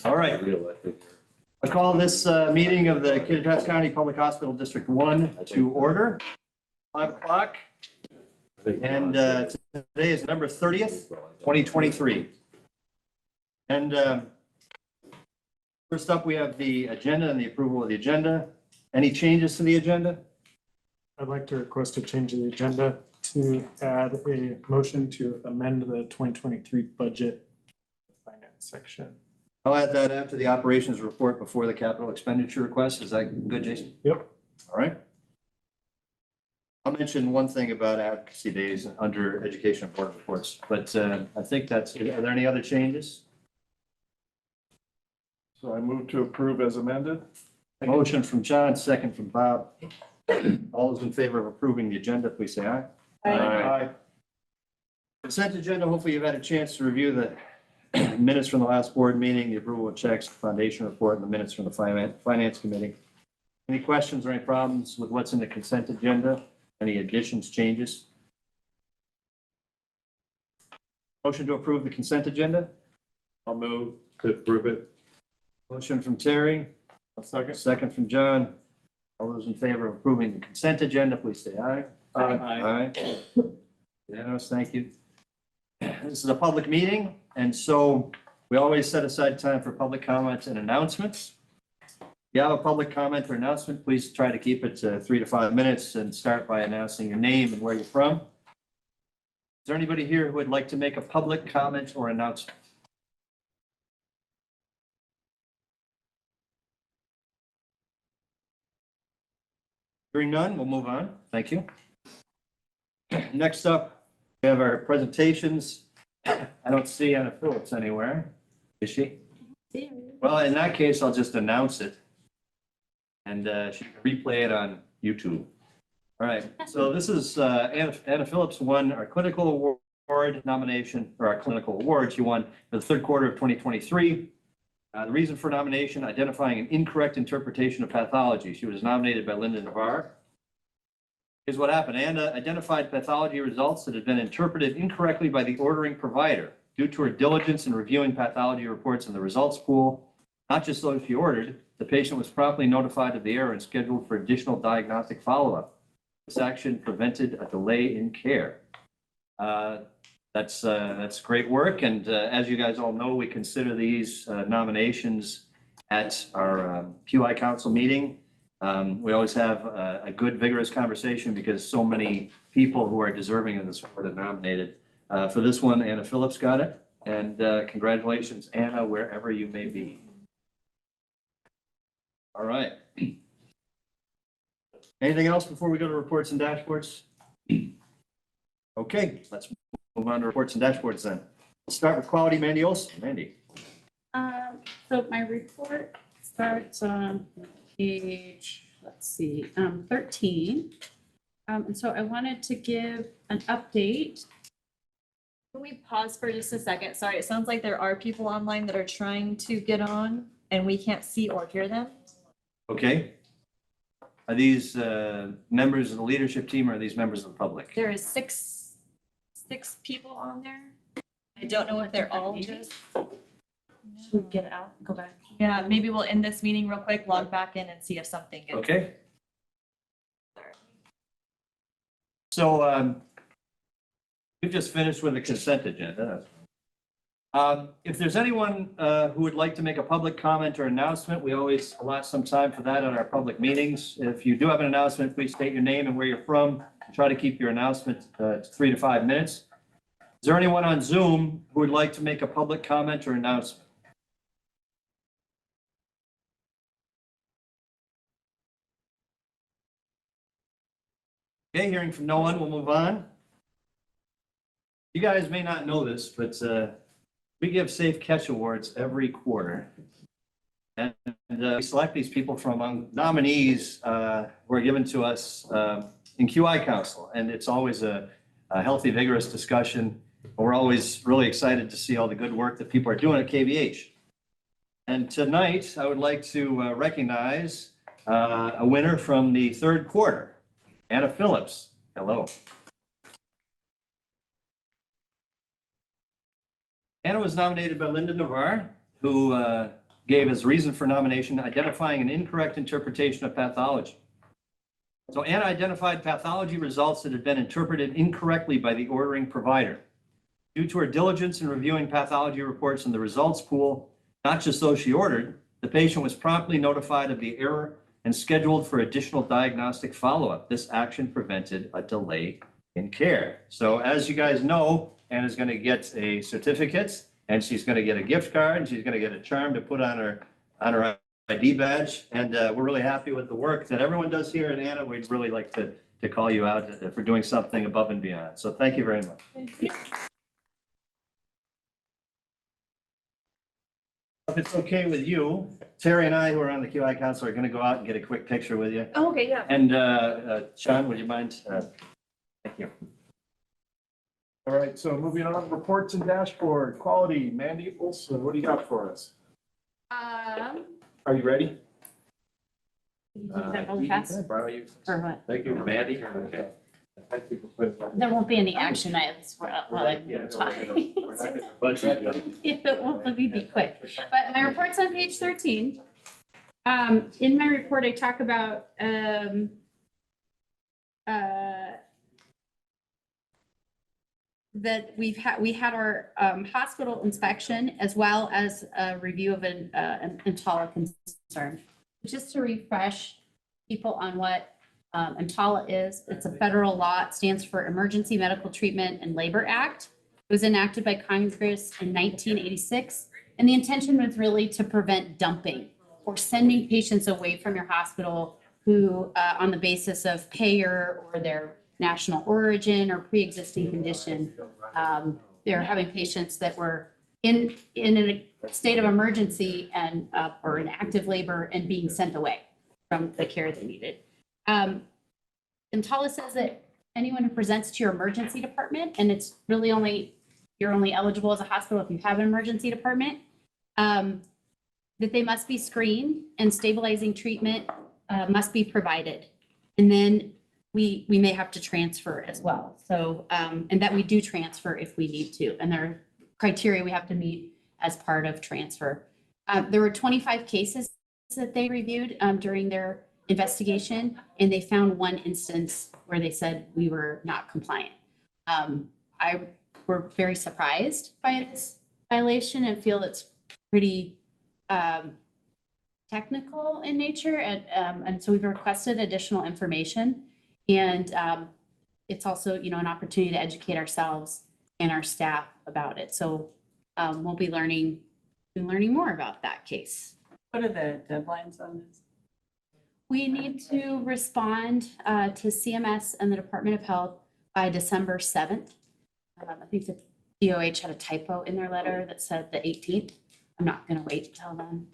All right. I call this meeting of the Kittitas County Public Hospital District 1 to order. 5 o'clock. And today is November 30th, 2023. And first up, we have the agenda and the approval of the agenda. Any changes to the agenda? I'd like to request a change of the agenda to add a motion to amend the 2023 budget finance section. I'll add that after the operations report before the capital expenditure request. Is that good, Jason? Yep. All right. I'll mention one thing about advocacy days under education board reports, but I think that's, are there any other changes? So I move to approve as amended. Motion from John, second from Bob. All those in favor of approving the agenda, please say aye. Aye. Consent agenda, hopefully you've had a chance to review the minutes from the last board meeting, the approval of checks, the foundation report, and the minutes from the finance committee. Any questions or any problems with what's in the consent agenda? Any additions, changes? Motion to approve the consent agenda? I'll move to approve it. Motion from Terry, A second. second from John. All those in favor of approving the consent agenda, please say aye. Aye. Aye. Unanimous, thank you. This is a public meeting, and so we always set aside time for public comments and announcements. If you have a public comment or announcement, please try to keep it to 3 to 5 minutes and start by announcing your name and where you're from. Is there anybody here who would like to make a public comment or announcement? Hearing none, we'll move on. Thank you. Next up, we have our presentations. I don't see Anna Phillips anywhere. Is she? Well, in that case, I'll just announce it. And she can replay it on YouTube. All right, so this is Anna Phillips won our clinical award nomination, or our clinical award she won for the third quarter of 2023. The reason for nomination, identifying an incorrect interpretation of pathology. She was nominated by Linda Navarre. Here's what happened. Anna identified pathology results that had been interpreted incorrectly by the ordering provider. Due to her diligence in reviewing pathology reports in the results pool, not just those she ordered, the patient was promptly notified of the error and scheduled for additional diagnostic follow-up. This action prevented a delay in care. That's great work. And as you guys all know, we consider these nominations at our QI Council meeting. We always have a good, vigorous conversation because so many people who are deserving of this award are nominated. For this one, Anna Phillips got it. And congratulations, Anna, wherever you may be. All right. Anything else before we go to reports and dashboards? Okay, let's move on to reports and dashboards then. We'll start with quality. Mandy Olson. Mandy. So my report starts on page, let's see, 13. And so I wanted to give an update. Can we pause for just a second? Sorry, it sounds like there are people online that are trying to get on and we can't see or hear them. Okay. Are these members of the leadership team or are these members of the public? There is six people on there. I don't know if they're all just. Should we get it out? Go back. Yeah, maybe we'll end this meeting real quick, log back in and see if something gets. Okay. So we've just finished with the consent agenda. If there's anyone who would like to make a public comment or announcement, we always allot some time for that at our public meetings. If you do have an announcement, please state your name and where you're from. Try to keep your announcement to 3 to 5 minutes. Is there anyone on Zoom who would like to make a public comment or announcement? Okay, hearing from no one, we'll move on. You guys may not know this, but we give Safe Catch Awards every quarter. And we select these people from among nominees who are given to us in QI Council. And it's always a healthy, vigorous discussion. We're always really excited to see all the good work that people are doing at KVH. And tonight, I would like to recognize a winner from the third quarter. Anna Phillips, hello. Anna was nominated by Linda Navarre, who gave his reason for nomination, identifying an incorrect interpretation of pathology. So Anna identified pathology results that had been interpreted incorrectly by the ordering provider. Due to her diligence in reviewing pathology reports in the results pool, not just those she ordered, the patient was promptly notified of the error and scheduled for additional diagnostic follow-up. This action prevented a delay in care. So as you guys know, Anna's going to get a certificate, and she's going to get a gift card, and she's going to get a charm to put on her ID badge. And we're really happy with the work that everyone does here. And Anna, we'd really like to call you out for doing something above and beyond. So thank you very much. If it's okay with you, Terry and I, who are on the QI Council, are going to go out and get a quick picture with you. Oh, okay, yeah. And Sean, would you mind? Thank you. All right, so moving on, reports and dashboard, quality, Mandy Olson, what do you got for us? Are you ready? Is that really fast? Can I borrow you? Or what? Thank you, Mandy. Okay. I think we'll put it- There won't be any action items while I'm Yeah, talking. we're not gonna budget it. If it won't, let me be quick. But my report's on page 13. In my report, I talk about, that we had our hospital inspection as well as a review of an EMTALA concern. Just to refresh people on what EMTALA is, it's a federal law. It stands for Emergency Medical Treatment and Labor Act. It was enacted by Congress in 1986, and the intention was really to prevent dumping or sending patients away from your hospital who, on the basis of payer or their national origin or pre-existing condition, they're having patients that were in a state of emergency and or in active labor and being sent away from the care they needed. EMTALA says that anyone who presents to your emergency department, and it's really you're only eligible as a hospital if you have an emergency department, that they must be screened and stabilizing treatment must be provided. And then we may have to transfer as well. So, and that we do transfer if we need to. And there are criteria we have to meet as part of transfer. There were 25 cases that they reviewed during their investigation, and they found one instance where they said we were not compliant. We're very surprised by this violation and feel it's pretty technical in nature. And so we've requested additional information. And it's also, an opportunity to educate ourselves and our staff about it. So we'll be learning more about that case. What are the deadlines on this? We need to respond to CMS and the Department of Health by December 7th. I think the DOH had a typo in their letter that said the 18th. I'm not going to wait until then.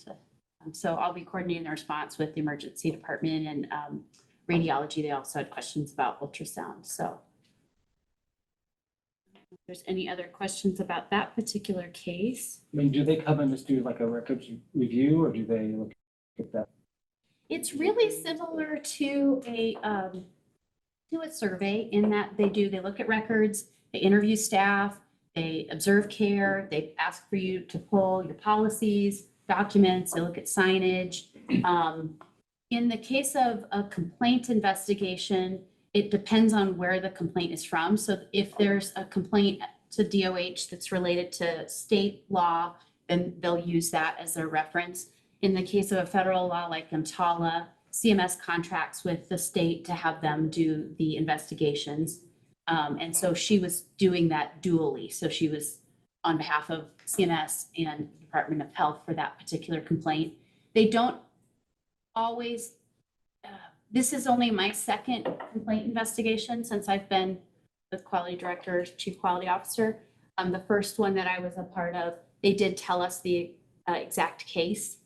So I'll be coordinating the response with the emergency department and radiology. They also had questions about ultrasound. So if there's any other questions about that particular case. I mean, do they come and just do like a records review, or do they look at that? It's really similar to a survey in that they look at records, they interview staff, they observe care, they ask for you to pull your policies, documents, they look at signage. In the case of a complaint investigation, it depends on where the complaint is from. So if there's a complaint to DOH that's related to state law, then they'll use that as their reference. In the case of a federal law like EMTALA, CMS contracts with the state to have them do the investigations. And so she was doing that dually. So she was on behalf of CMS and Department of Health for that particular complaint. They don't always, this is only my second complaint investigation since I've been the quality director, chief quality officer. The first one that I was a part of, they did tell us the exact case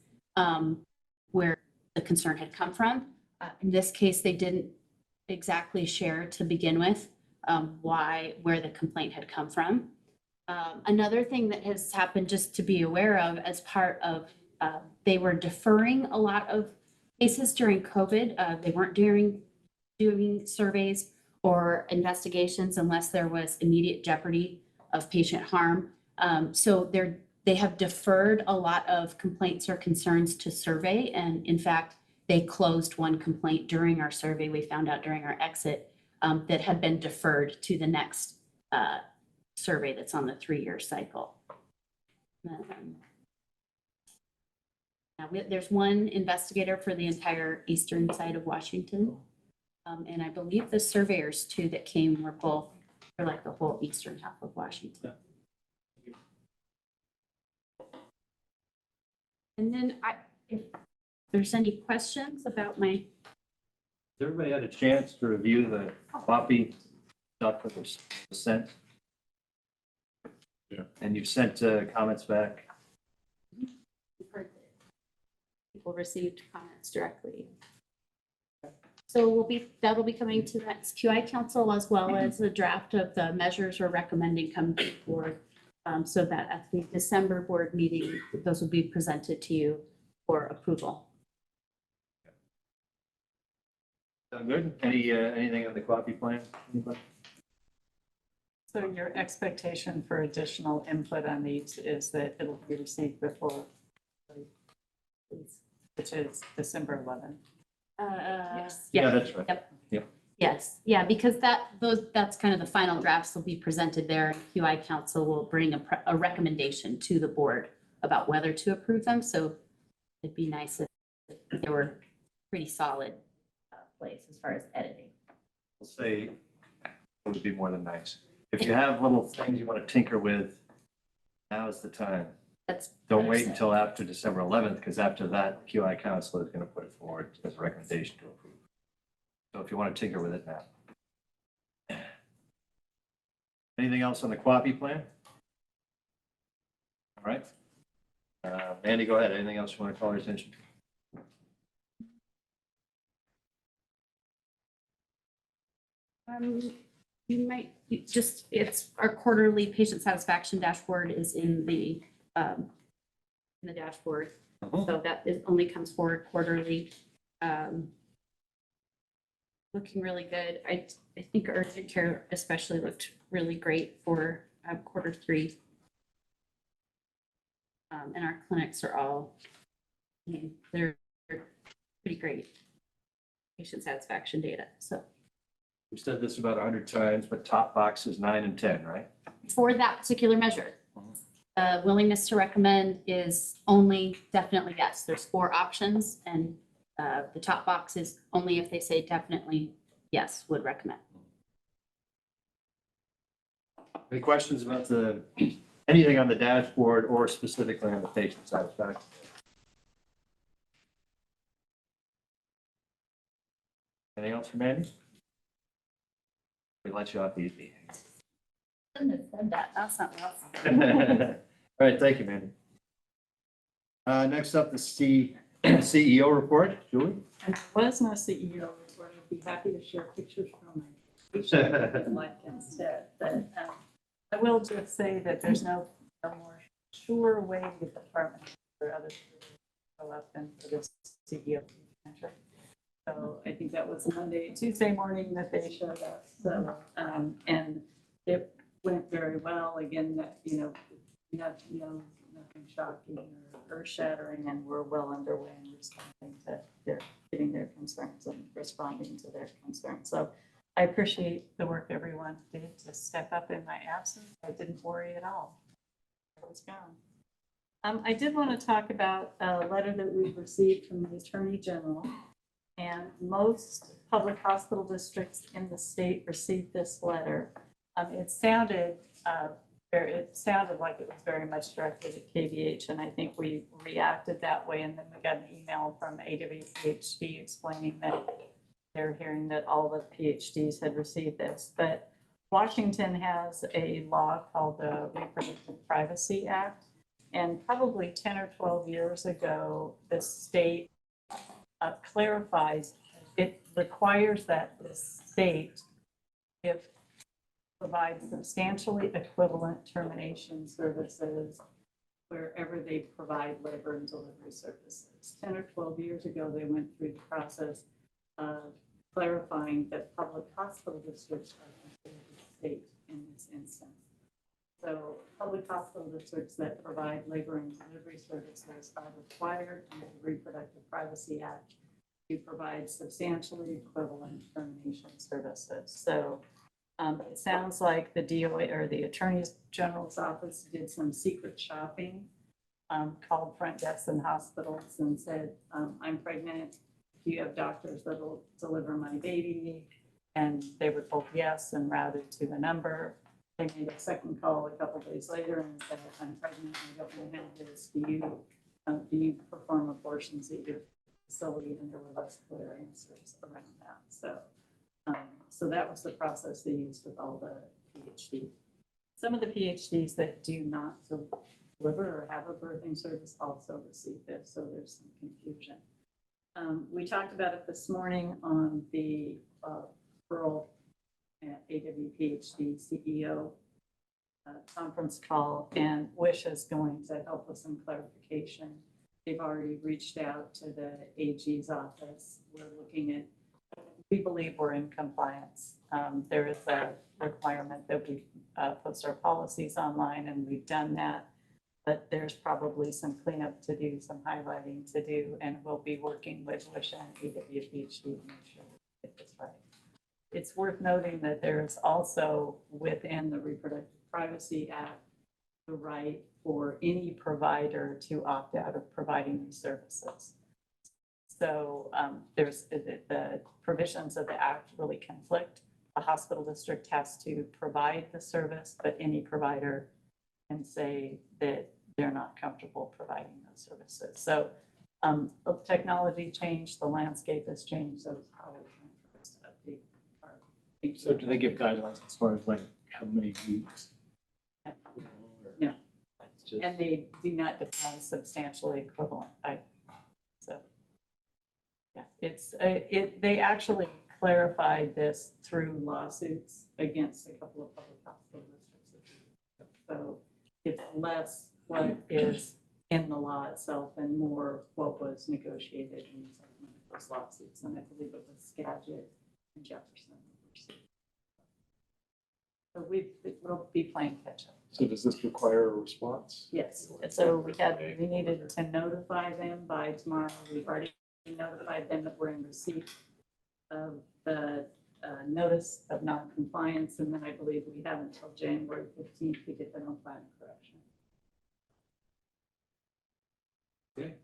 where the concern had come from. In this case, they didn't exactly share to begin with where the complaint had come from. Another thing that has happened, just to be aware of, as part of, they were deferring a lot of cases during COVID. They weren't doing surveys or investigations unless there was immediate jeopardy of patient harm. So they're They have deferred a lot of complaints or concerns to survey. And in fact, they closed one complaint during our survey. We found out during our exit that had been deferred to the next survey that's on the 3-year cycle. Now, there's one investigator for the entire eastern side of Washington. And I believe the surveyors too that came were both for like the whole eastern half of Washington. And then if there's any questions about my, Everybody had a chance to review the copy stuff that was sent? Yeah. And you've sent comments back? people received comments directly. So that'll be coming to the next QI council as well as a draft of the measures we're recommending come to the board. So that at the December board meeting, those will be presented to you for approval. Sound good? Anything on the copy plan? Anybody? So your expectation for additional input on these is that it'll be received before, which is December 11th. Yes. Yeah, that's right. Yep. Yep. Yes, yeah, because that's kind of the final drafts will be presented there. And QI council will bring a recommendation to the board about whether to approve them. So it'd be nice if they were pretty solid place as far as editing. We'll say it would be more than nice. If you have little things you want to tinker with, now is the time. That's. Don't wait until after December 11th, because after that, QI council is going to put it forward as a recommendation to approve. So if you want to tinker with it now. Anything else on the QAPI plan? All right. Mandy, go ahead. Anything else you want to call your attention to? You might it's our quarterly patient satisfaction dashboard is in the dashboard. So that only comes forward quarterly. Looking really good. I think urgent care especially looked really great for Q3. And our clinics are all, they're pretty great patient satisfaction data. So We've said this about 100 times, but top box is 9 and 10, right? for that particular measure, willingness to recommend is only definitely yes. There's 4 options and the top box is only if they say definitely yes, would recommend. Any questions about anything on the dashboard or specifically on the patient satisfaction? Anything else from Mandy? We let you off easy. Shouldn't have said that. That's something else. All right, thank you, Mandy. Next up, the CEO report. Julie? And there was no CEO report. I'd be happy to share pictures from my life instead. But I will just say that there's no more sure way the department or others to go up than for this CEO measure. So I think that was Tuesday morning that they showed up. So, and it went very well. Again, that, we have nothing shocking or earth shattering, and we're well underway in responding to getting their concerns and responding to their concerns. So I appreciate the work everyone did to step up in my absence. I didn't worry at all. I was gone. I did want to talk about a letter that we've received from the Attorney General. And most public hospital districts in the state received this letter. It sounded like it was very much directed at KVH, and I think we reacted that way. And then we got an email from AWPHD explaining that they're hearing that all the PhDs had received this. But Washington has a law called the Reproductive Privacy Act, and probably 10 or 12 years ago, the state clarifies it requires that the state provide substantially equivalent termination services wherever they provide labor and delivery services. 10 or 12 years ago, they went through the process of clarifying that public hospital districts are considered the state in this instance. So public hospital districts that provide labor and delivery services are required under the Reproductive Privacy Act to provide substantially equivalent termination services. So it sounds like the DOA or the Attorney General's office did some secret shopping, called front desks in hospitals and said, I'm pregnant. Do you have doctors that'll deliver my baby? And they were told yes and routed to the number. They made a second call a couple days later and said, I'm pregnant, I don't want to have this. Do you perform abortions at your facility? And there were less clear answers around that. So that was the process they used with all the PhDs. Some of the PhDs that do not deliver or have a birthing service also receive this, so there's some confusion. We talked about it this morning on the Pearl AWPhD CEO conference call, and WISH is going to help with some clarification. They've already reached out to the AG's office. We're looking at, we believe we're in compliance. There is a requirement that we post our policies online, and we've done that. But there's probably some cleanup to do, some highlighting to do, and we'll be working with WISH and AWPhD to make sure we get this right. It's worth noting that there is also within the Reproductive Privacy Act the right for any provider to opt out of providing these services. So there's the provisions of the act really conflict. A hospital district has to provide the service, but any provider can say that they're not comfortable providing those services. So the technology changed, the landscape has changed, so it's probably time for us to update our. So do they give guidelines as far as like how many weeks? No. It's just- And they do not define substantially equivalent. So, yeah, they actually clarified this through lawsuits against a couple of public hospital districts. So it's less what is in the law itself and more what was negotiated in those lawsuits. And I believe it was Skagit and Jefferson. So we'll be playing catch up. So does this require a response? Yes, so we needed to notify them by tomorrow. We've already notified them that we're in receipt of the notice of non-compliance, and then I believe we have until January 15th to get the non-plan correction. Okay.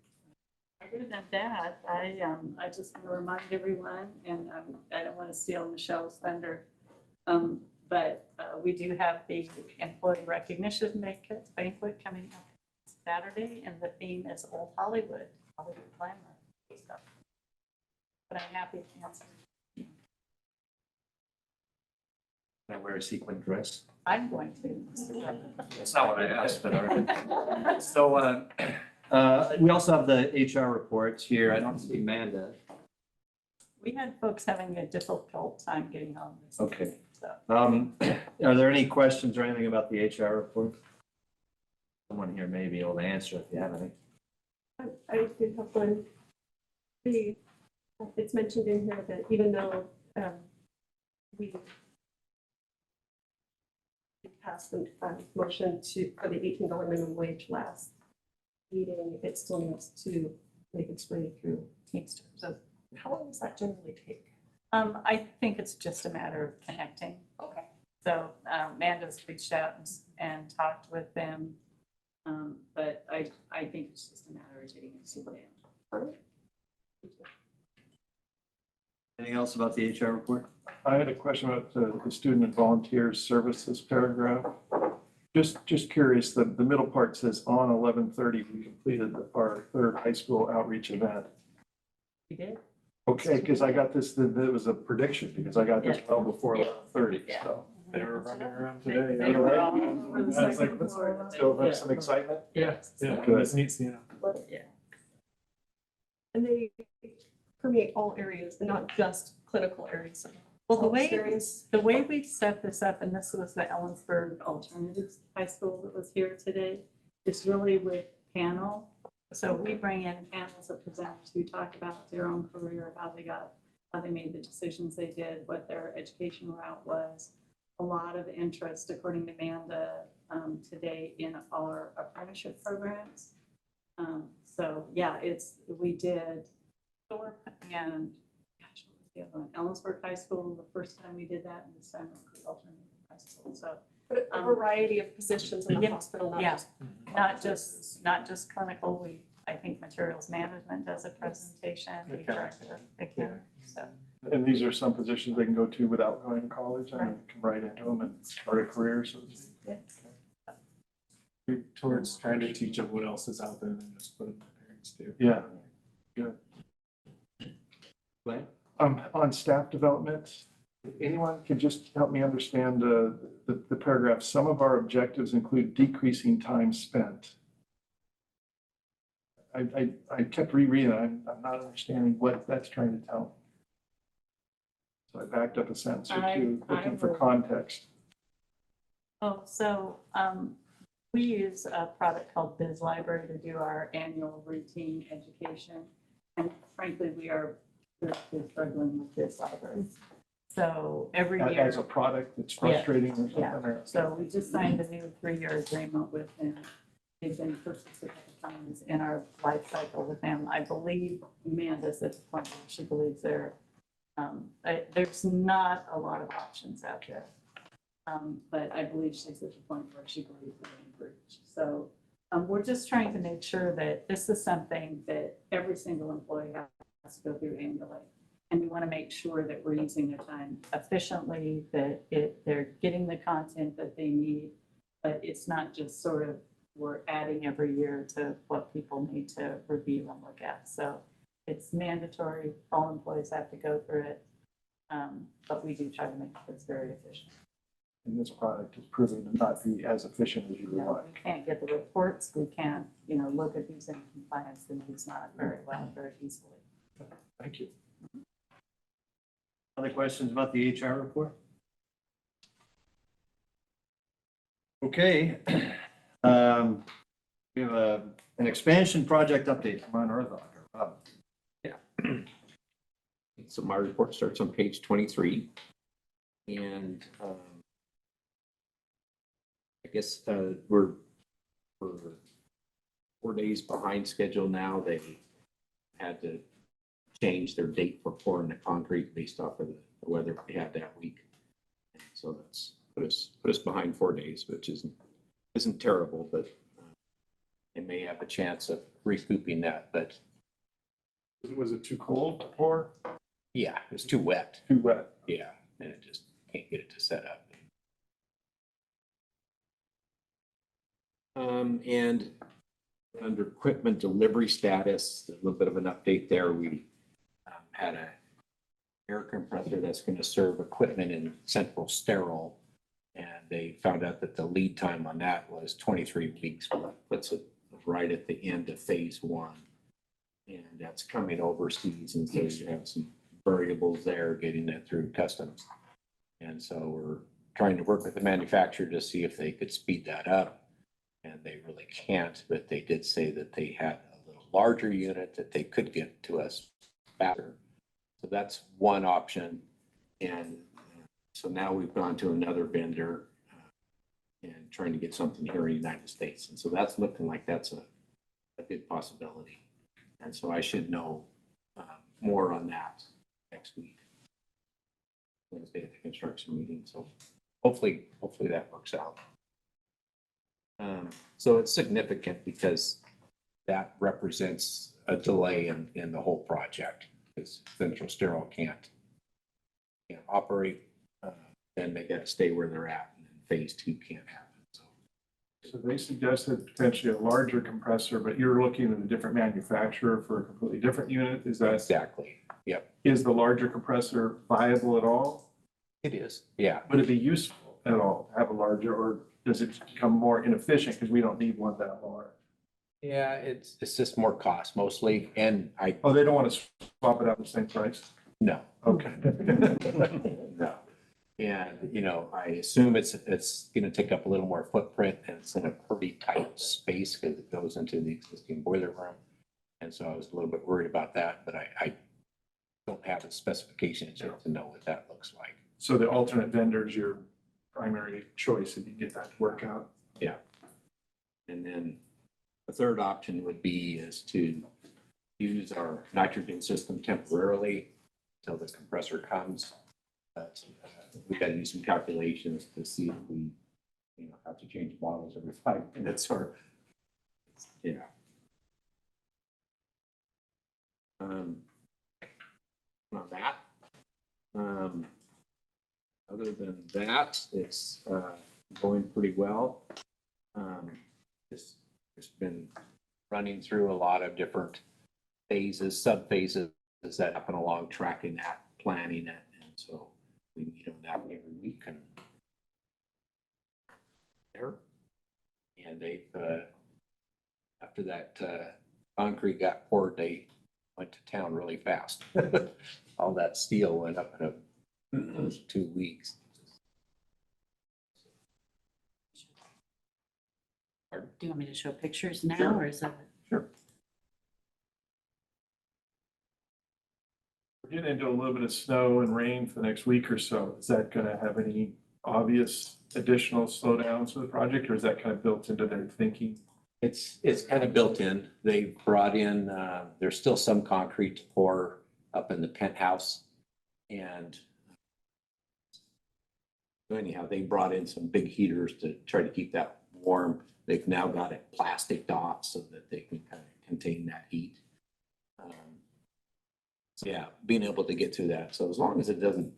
Other than that, I just want to remind everyone, and I don't want to steal Michelle's thunder, but we do have the employee recognition banquet coming up Saturday, and the theme is Old Hollywood glamour stuff. But I'm happy to answer. Can I wear a sequin dress? I'm going to. That's not what I asked, but all right. So we also have the HR reports here. I don't see Amanda. We had folks having a difficult time getting home. Okay. So. Are there any questions or anything about the HR report? Someone here may be able to answer if you have any. I did have one. It's mentioned in here that even though we passed the motion for the $18 minimum wage last meeting, it still needs to make its way through Teamsters. So how long does that generally take? I think it's just a matter of connecting. Okay. So Amanda's reached out and talked with them. But I think it's just a matter of getting it sorted out. Anything else about the HR report? I had a question about the student and volunteer services paragraph. Just curious, the middle part says on 11/30, we completed our third high school outreach event. You did? Okay, because I got this, that it was a prediction, because I got this Yeah. well before Yeah. 11:30, Yeah. so. They were running around They today. were yeah. all over the I was like, second let's floor. still have some excitement. Yeah, Good. that's neat seeing them. Yeah. And they permeate all areas and not just clinical areas. Well, the Experience. way we set this up, and this was the Ellensburg Alternatives High School that was here today, is really with panel. So we bring in panels of presenters who talk about their own career, how they made the decisions they did, what their education route was. A lot of interest, according to Amanda, today in our apprenticeship programs. So yeah, we did Thorpe and gosh, what was the other one? Ellensburg High School, the first time we did that, and this time it was Alternative High School. So But a variety of positions in the Yeah, hospital, not yeah. just. not just clinical, I think materials management does a presentation, the Okay. director, so. And these are some positions they can go to without going to college, and they can write into them and start a career, so to speak. Towards trying to teach them what else is out there than just what their parents do. Yeah, good. On staff development, anyone can just help me understand the paragraph. Some of our objectives include decreasing time spent. I kept rereading it. I'm not understanding what that's trying to tell me. So I backed up a sentence or two, I looking for will- context. Oh, so we use a product called Biz Library to do our annual routine education. And frankly, we are really struggling with Biz Library. So every year. As a product, it's frustrating or something. Yeah. or- So we just signed a new 3-year agreement with him. They've been purchased a couple times in our life cycle with him. I believe Amanda's at the point where she believes there's not a lot of options out there. But I believe she's at the point where she believes we're in breach. So we're just trying to make sure that this is something that every single employee has to go through annually. And we want to make sure that we're using their time efficiently, that they're getting the content that they need, but it's not just sort of we're adding every year to what people need to review and look at. So it's mandatory, all employees have to go through it, but we do try to make this very efficient. And this product is proving to not be as efficient as you would No, like. we can't get the reports, we can't, look at these in compliance, and it's not very well, very easily. Thank you. Other questions about the HR report? Okay. We have an expansion project update from Ron Orthoff. Rob. So my report starts on page 23. And I guess we're 4 days behind schedule now. They had to change their date for pouring the concrete based off of the weather we had that week. So that's put us behind 4 days, which isn't terrible, but they may have a chance of recouping that. But Was it too cold to pour? yeah, it was too wet. Too wet? Yeah, and it just can't get it to set up. And under equipment delivery status, a little bit of an update there. We had an air compressor that's going to serve equipment in central sterile, and they found out that the lead time on that was 23 weeks. Well, that puts it right at the end of phase 1, and that's coming overseas, and so you have some variables there getting it through customs. And so we're trying to work with the manufacturer to see if they could speed that up, and they really can't, but they did say that they had a little larger unit that they could get to us faster. So that's one option. And so now we've gone to another vendor and trying to get something here in the United States. And so that's looking like that's a good possibility. And so I should know more on that next week, Wednesday at the construction meeting. So hopefully that works out. So it's significant because that represents a delay in the whole project, because Central Sterile can't operate. Then they got to stay where they're at, and then phase 2 can't happen. So they suggested potentially a larger compressor, but you're looking at a different manufacturer for a completely different unit. Is that, Exactly. Yep. is the larger compressor viable at all? It is. Yeah. Would it be useful at all to have a larger, or does it become more inefficient because we don't need one that large? Yeah. It's just more cost mostly. And Oh, they don't want to swap it out at the same price? no. Okay. No. And, I assume it's going to take up a little more footprint, and it's in a pretty tight space because it goes into the existing boiler room. And so I was a little bit worried about that, but I don't have the specifications yet to know what that looks like. So the alternate vendor is your primary choice if you get that to work out? Yeah. And then the third option would be is to use our nitrogen system temporarily until the compressor comes. But we got to do some calculations to see if we, have to change bottles every 5 minutes or, yeah. On that. Other than that, it's going pretty well. It's been running through a lot of different phases, sub-phases that happen along tracking that, planning it. And so we meet on that every week and there. And they've, after that concrete got poured, they went to town really fast. All that steel went up in those 2 weeks. Do you want me to show pictures now Sure. or is that? Sure. We're getting into a little bit of snow and rain for the next week or so. Is that gonna have any obvious additional slowdowns to the project, or is that kind of built into their thinking? It's kind of built in. They brought in, there's still some concrete to pour up in the penthouse. And so anyhow, they brought in some big heaters to try to keep that warm. They've now got it plasticed off so that they can kind of contain that heat. So yeah, being able to get through that. So as long as it doesn't,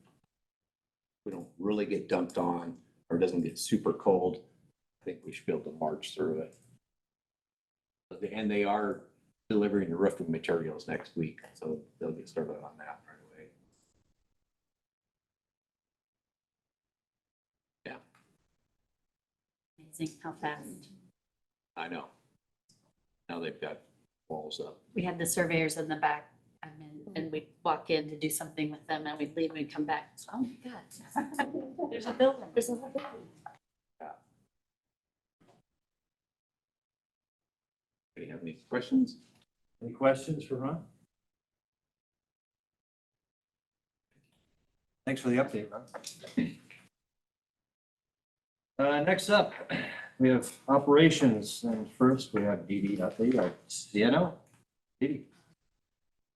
we don't really get dumped on or doesn't get super cold, I think we should be able to march through it. And they are delivering the roofing materials next week, so they'll get started on that right away. Yeah, Amazing how fast. I know. Now they've got walls up. We had the surveyors in the back and we'd walk in to do something with them and we'd leave and we'd come back. Oh my God. There's a building. There's a whole building. Do you have any questions? Any questions for Ron? Thanks for the update, Ron. Next up, we have operations, and first we have Dee Dee update, our CNO. Dee Dee.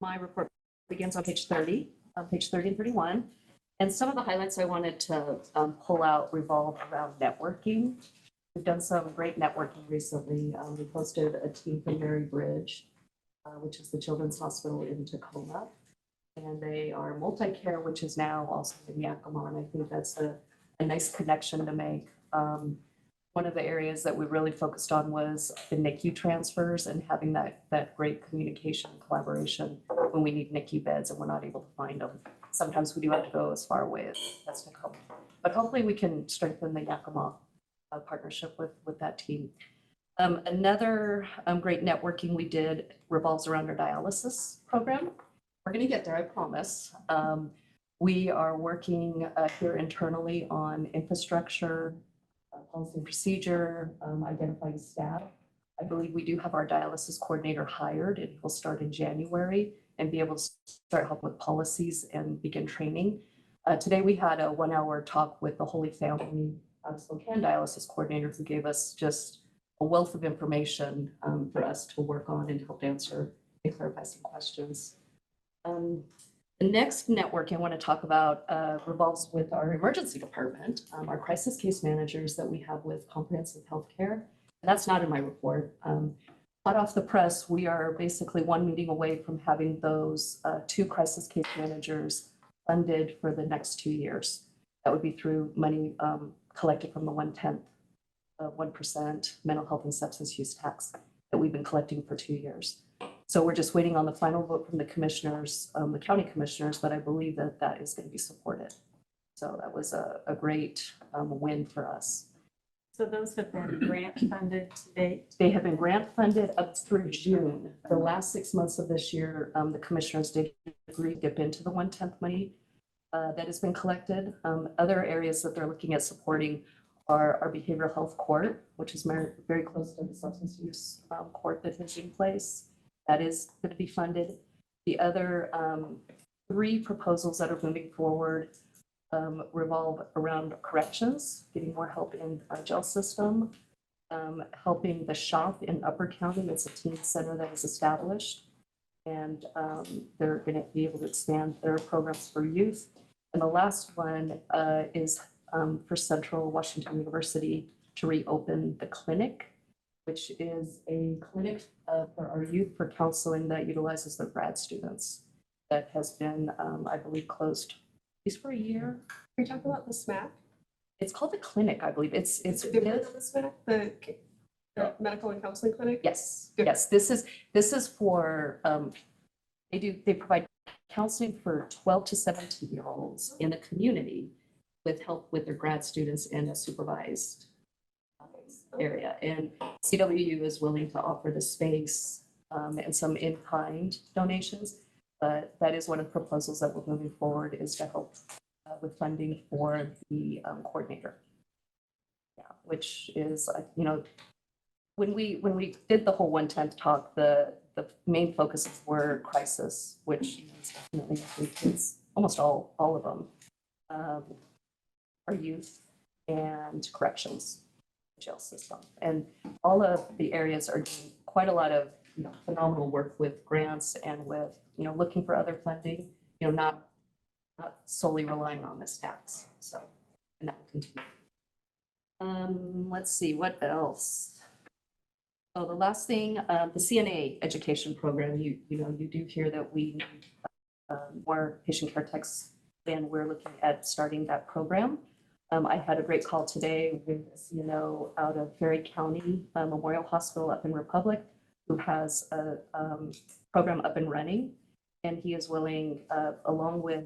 My report begins on page 30 and 31. And some of the highlights I wanted to pull out revolve around networking. We've done some great networking recently. We hosted a team from Mary Bridge, which is the Children's Hospital in Tacoma. And they are multi-care, which is now also in Yakima. And I think that's a nice connection to make. One of the areas that we really focused on was the NICU transfers and having that great communication and collaboration when we need NICU beds and we're not able to find them. Sometimes we do have to go as far away as Tacoma. But hopefully we can strengthen the Yakima partnership with that team. Another great networking we did revolves around our dialysis program. We're going to get there, I promise. We are working here internally on infrastructure, policy and procedure, identifying staff. I believe we do have our dialysis coordinator hired and he'll start in January and be able to start help with policies and begin training. Today we had a 1-hour talk with the Holy Family Spokane dialysis coordinator who gave us just a wealth of information for us to work on and help answer and clarify some questions. The next network I want to talk about revolves with our emergency department, our crisis case managers that we have with comprehensive healthcare. And that's not in my report. Hot off the press, we are basically one meeting away from having those 2 crisis case managers funded for the next 2 years. That would be through money collected from the 1% mental health and substance use tax that we've been collecting for 2 years. So we're just waiting on the final vote from the commissioners, the county commissioners, but I believe that is going to be supported. So that was a great win for us. So those have been grant funded to date? They have been grant funded up through June. The last 6 months of this year, the commissioners did agree to dip into the 1/10 money that has been collected. Other areas that they're looking at supporting are our behavioral health court, which is very close to the substance use court that is in place. That is going to be funded. The other 3 proposals that are moving forward revolve around corrections, getting more help in our jail system, helping the shop in Upper County. It's a teen center that was established. And they're going to be able to expand their programs for youth. And the last one is for Central Washington University to reopen the clinic, which is a clinic for our youth for counseling that utilizes their grad students. That has been, I believe, closed at least for a year. Are you talking about the SMAC? It's called the clinic, I believe. It's Have you heard of the SMAC, the medical and counseling clinic? yes, yes. This is for they provide counseling for 12 to 17-year-olds in the community with help with their grad students in a supervised area. And CWU is willing to offer the space and some in-kind donations. But that is one of the proposals that we're moving forward is to help with funding for the coordinator. Yeah, which is, when we did the whole 110 talk, the main focuses were crisis, which is definitely includes almost all of them, our youth and corrections, jail system. And all of the areas are doing quite a lot of phenomenal work with grants and with, looking for other funding, not solely relying on this tax. So, and that will continue. Let's see, what else? Oh, the last thing, the CNA education program, you do hear that we need more patient care techs, and we're looking at starting that program. I had a great call today with a CNO out of Perry County Memorial Hospital up in Republic, who has a program up and running, and he is willing, along with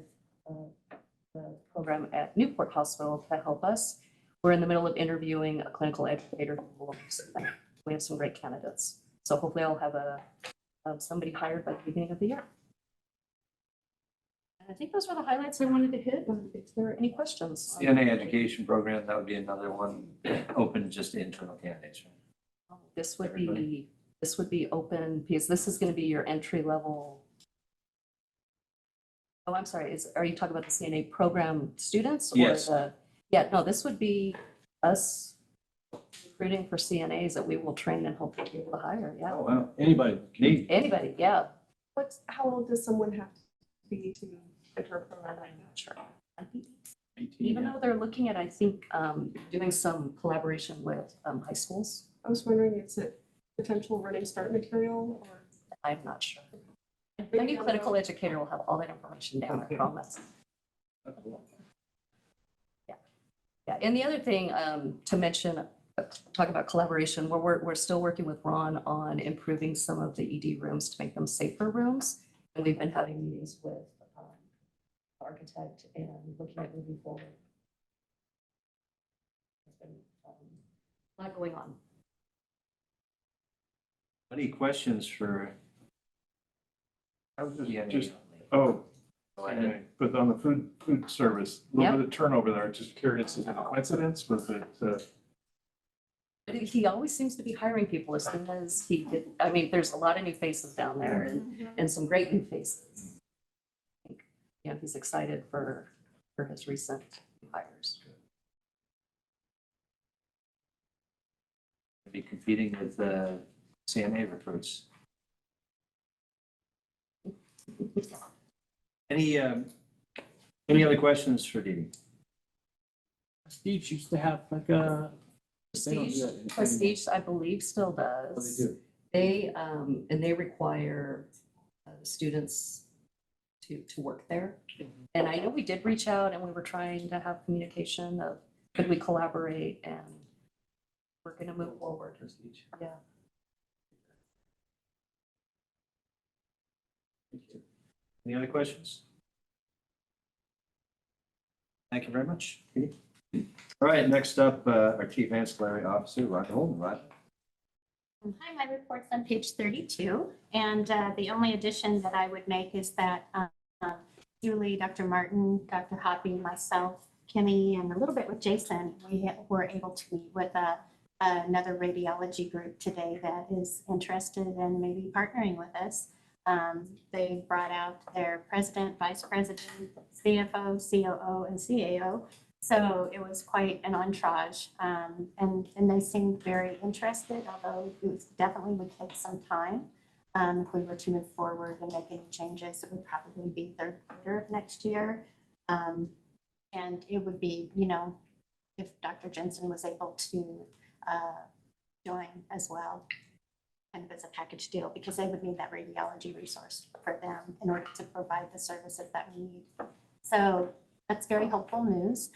the program at Newport Hospital, to help us. We're in the middle of interviewing a clinical educator who will oversee that. We have some great candidates. So hopefully I'll have somebody hired by the beginning of the year. And I think those were the highlights I wanted to hit. If there are any questions. CNA education program, that would be another one open just to internal candidates, right? This would be open because this is going to be your entry level. Oh, I'm sorry. Are you talking about the CNA program students? Or Yes. Yeah, no, this would be us recruiting for CNAs that we will train and hopefully be able to hire. Yeah. Oh, wow. Anybody. Neat. Anybody. Yeah. How old does someone have to be to enter a program? I'm not sure. Even though they're looking at, I think, doing some collaboration with high schools. I was wondering, is it potential running start material or? I'm not sure. The new clinical educator will have all that information down, I promise. Yeah, and the other thing to mention, talk about collaboration, we're still working with Ron on improving some of the ED rooms to make them safer rooms. And we've been having meetings with the architect and looking at moving forward. There's been a lot going on. Any questions for? I was CNA? just, Go okay, ahead. but on the food service, a little bit of turnover there, just curious, is it a coincidence? Was it, But he always seems to be hiring people as soon as he did. I mean, there's a lot of new faces down there and some great new faces. I think, he's excited for his recent hires. Be competing with CNA recruits. Any other questions for Dee Dee? Prestige used to have like a. They don't do Prestige, that anymore. Prestige, I believe, still Oh, does. they do. They, and they require students to work there. And I know we did reach out and we were trying to have communication of, could we collaborate, and we're gonna move forward. Yeah. Any other questions? Thank you very much. Dee Dee. All right, next up, our Chief Ancillary Officer, Roger Holden. Roger. Hi, my report's on page 32, and the only addition that I would make is that Julie, Dr. Martin, Dr. Hoppy, myself, Kimmy, and a little bit with Jason, we were able to meet with another radiology group today that is interested in maybe partnering with us. They brought out their president, vice president, CFO, COO, and CAO So it was quite an entourage, and they seemed very interested, although it was definitely would take some time. If we were to move forward and make any changes, it would probably be third quarter of next year. And it would be, if Dr. Jensen was able to join as well, kind of as a package deal, because they would need that radiology resource for them in order to provide the services that we need. So that's very hopeful news.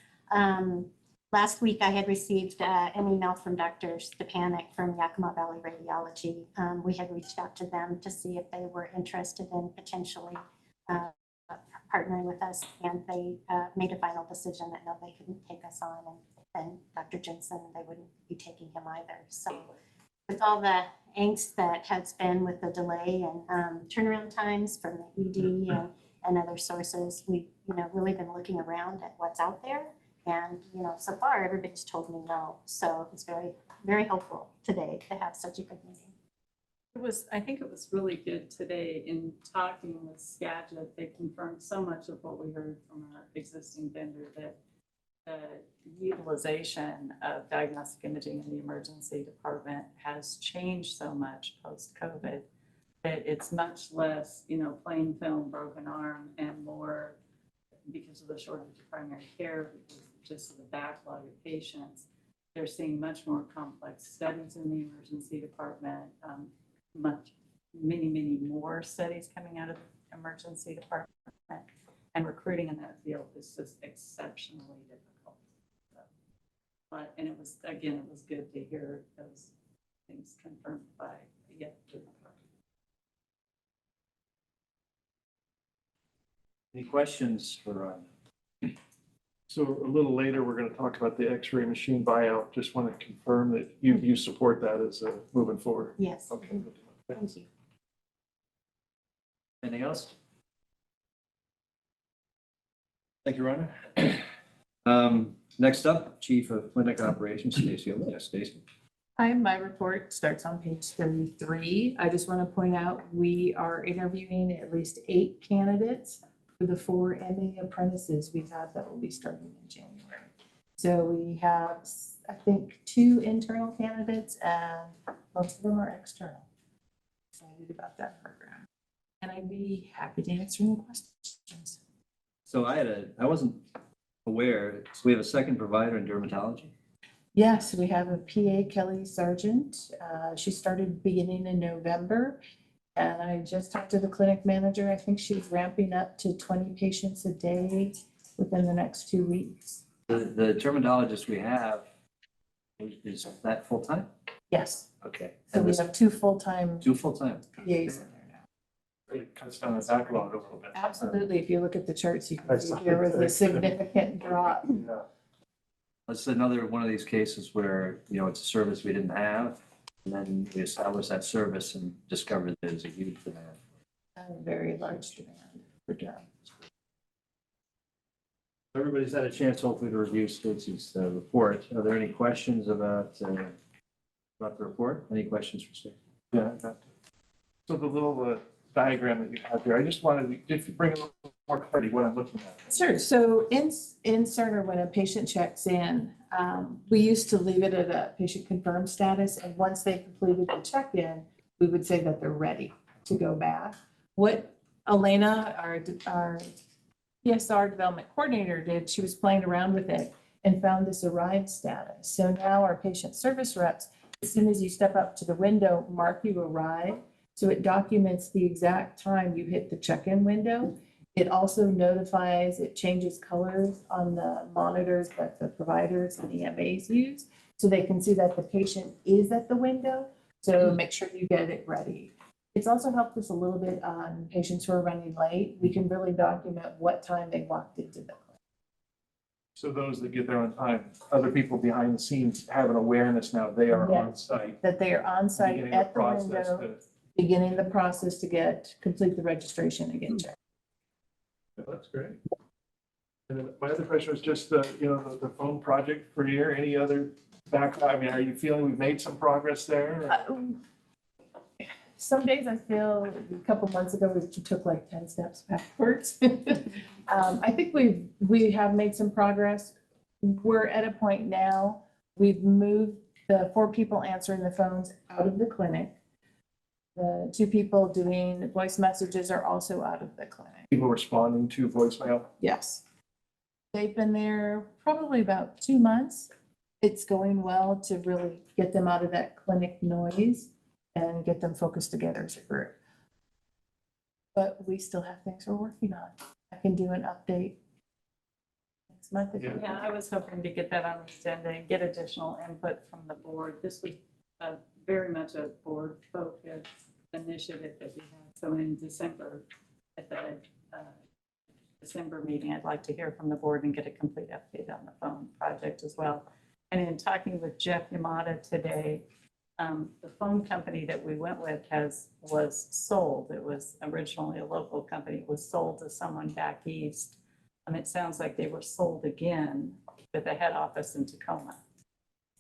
Last week, I had received an email from Dr. Stepanek from Yakima Valley Radiology. We had reached out to them to see if they were interested in potentially partnering with us, and they made a final decision that no, they couldn't take us on, and Dr. Jensen, they wouldn't be taking him either. So with all the angst that has been with the delay and turnaround times from the ED and other sources, we've really been looking around at what's out there. And, so far, everybody's told me no. So it's very, very hopeful today to have such a good meeting. I think it was really good today in talking with Skagit. They confirmed so much of what we heard from our existing vendor, that the utilization of diagnostic imaging in the emergency department has changed so much post-COVID that it's much less, plain film, broken arm, and more because of the shortage of primary care, because just of the backlog of patients. They're seeing much more complex studies in the emergency department, many more studies coming out of the emergency department, and recruiting in that field is just exceptionally difficult. So, and it was good to hear those things confirmed by the department. Any questions for Ron? So a little later, we're going to talk about the X-ray machine buyout. Just want to confirm that you support that as moving forward. Yes. Okay. Thank you. Anything else? Thank you, Ron. Next up, Chief of Clinic Operations, Stacy O'Leary. Stacy. Hi, my report starts on page 33. I just want to point out, we are interviewing at least 8 candidates for the 4 MA apprentices we have that will be starting in January. So we have, I think, 2 internal candidates, and most of them are external. Excited about that program. And I'd be happy to answer any questions. So I wasn't aware, so we have a second provider in dermatology? Yes, we have a PA, Kelly Sargent. She started beginning in November. And I just talked to the clinic manager. I think she's ramping up to 20 patients a day within the next 2 weeks. The dermatologist we have, is that full-time? Yes. Okay. So And we this, have 2 full-time 2 full-time? PAs in there now. It cuts down the backlog a little bit. Absolutely. If you look at the charts, you can see there was a significant drop. Yeah. It's another one of these cases where, it's a service we didn't have, and then we established that service and discovered there's a huge demand. A very large demand for derm. Everybody's had a chance hopefully to review Stacy's report. Are there any questions about the report? Any questions for Stacy? Yeah. I got it. So the little diagram that you have there, I just wanted to, if you bring a little more clarity what I'm looking at. Sure. So in Cerner, when a patient checks in, we used to leave it at a patient confirmed status. And once they completed the check-in, we would say that they're ready to go back. What Elena, our PSR development coordinator, did, she was playing around with it and found this arrived status. So now our patient service reps, as soon as you step up to the window, mark you arrived. So it documents the exact time you hit the check-in window. It also notifies, it changes colors on the monitors that the providers and EMAs use, so they can see that the patient is at the window. So make sure you get it ready. It's also helped us a little bit on patients who are running late. We can really document what time they walked into the clinic. So those that get there on time, other people behind the scenes have an awareness now they are Yes. on site. That they are on site beginning at the process window, to- beginning the process to complete the registration and get checked. That's great. And then my other question was just the phone project for year. Any other backlog? I mean, are you feeling we've made some progress there? Some days I feel a couple months ago, we took like 10 steps backwards. I think we have made some progress. we're at a point now, we've moved the 4 people answering the phones out of the clinic. The 2 people doing voice messages are also out of the clinic. People responding to voicemail. Yes. They've been there probably about 2 months. It's going well to really get them out of that clinic noise and get them focused together as a group. But we still have things we're working on. I can do an update next month if you Yeah. Yeah, I was hoping to get that on the agenda and get additional input from the board. This was very much a board focused initiative that we had. So in December, at the December meeting, I'd like to hear from the board and get a complete update on the phone project as well. And in talking with Jeff Yamada today, the phone company that we went with was sold. It was originally a local company. It was sold to someone back east. And it sounds like they were sold again with a head office in Tacoma.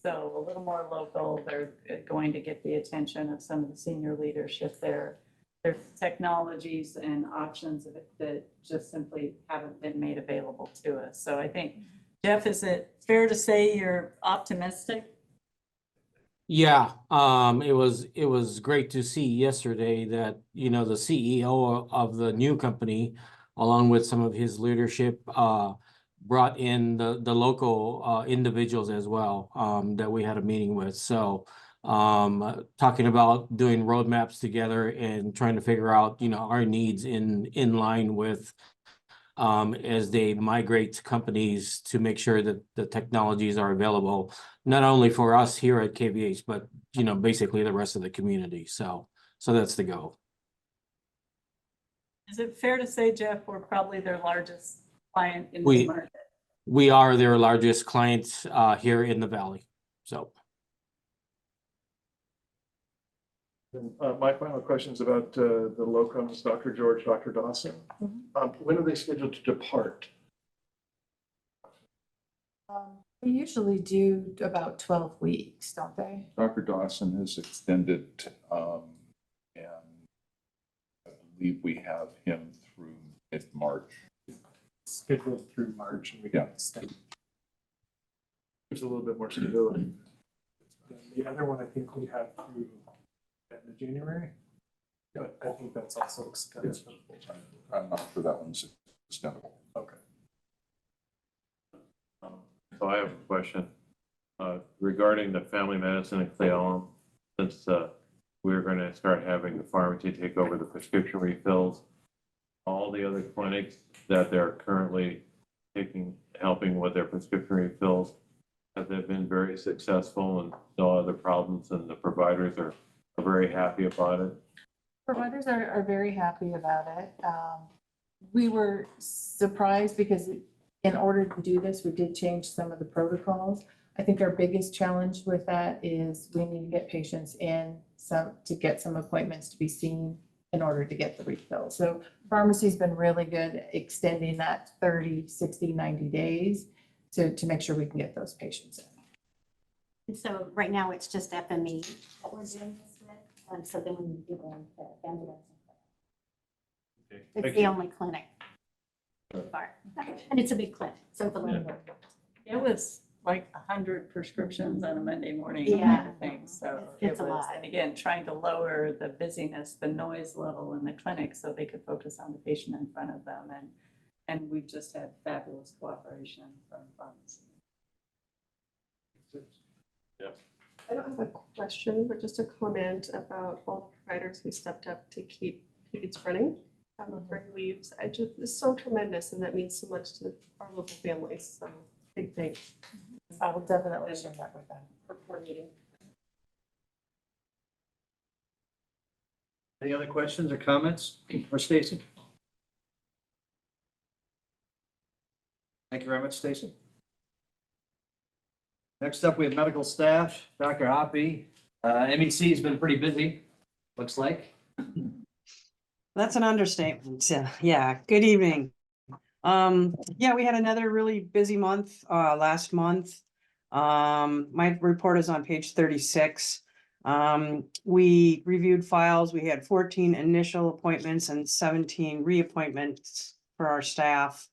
So a little more local. They're going to get the attention of some of the senior leadership there. There's technologies and options that just simply haven't been made available to us. So I think, Jeff, is it fair to say you're optimistic? Yeah, it was great to see yesterday that, you know, the CEO of the new company, along with some of his leadership, brought in the local individuals as well, that we had a meeting with. So talking about doing roadmaps together and trying to figure out, you know, our needs in line with as they migrate to companies to make sure that the technologies are available, not only for us here at KVH, but, you know, basically the rest of the community. So that's the goal. Is it fair to say, Jeff, we're probably their largest client in the market? We are their largest client here in the Valley. So. And, my final question is about the locums, Dr. George, Dr. Dawson. When are they scheduled to depart? They usually do about 12 weeks, don't they? Dr. Dawson has extended, and I believe we have him through mid-March. Scheduled through March and we Yeah. can extend. There's a little bit more stability. The other one, I think we have through end of January. But I think that's also extended. I'm not sure that one's extendable. Okay. So I have a question regarding the family medicine in Cleolum. Since we're going to start having the pharmacy take over the prescription refills, all the other clinics that they're currently helping with their prescription refills, have they been very successful and no other problems, and the providers are very happy about it? Providers are very happy about it. We were surprised because in order to do this, we did change some of the protocols. I think our biggest challenge with that is we need to get patients in to get some appointments to be seen in order to get the refill. So pharmacy's been really good at extending that 30, 60, 90 days to make sure we can get those patients in. And so right now it's just FME that we're doing this with. And so then we do the family medicine. It's the only clinic. so far. And it's a big clinic, so it's a little bit. It was like 100 prescriptions on a Monday morning. Yeah. Kind of thing. So It's it a was, lot. and again, trying to lower the busyness, the noise level in the clinic so they could focus on the patient in front of them. And we've just had fabulous cooperation from pharmacy. I don't have a question, but just a comment about all the providers who stepped up to keep Kittitas running during leaves. It's so tremendous, and that means so much to our local families. So big thanks I will definitely share that with them. for coordinating. Any other questions or comments for Stacy? Thank you very much, Stacy. Next up, we have medical staff, Dr. Hoppy. MEC has been pretty busy, looks like. That's an understatement. Yeah, good evening. Yeah, we had another really busy month last month. My report is on page 36. We reviewed files. We had 14 initial appointments and 17 reappointments for our staff.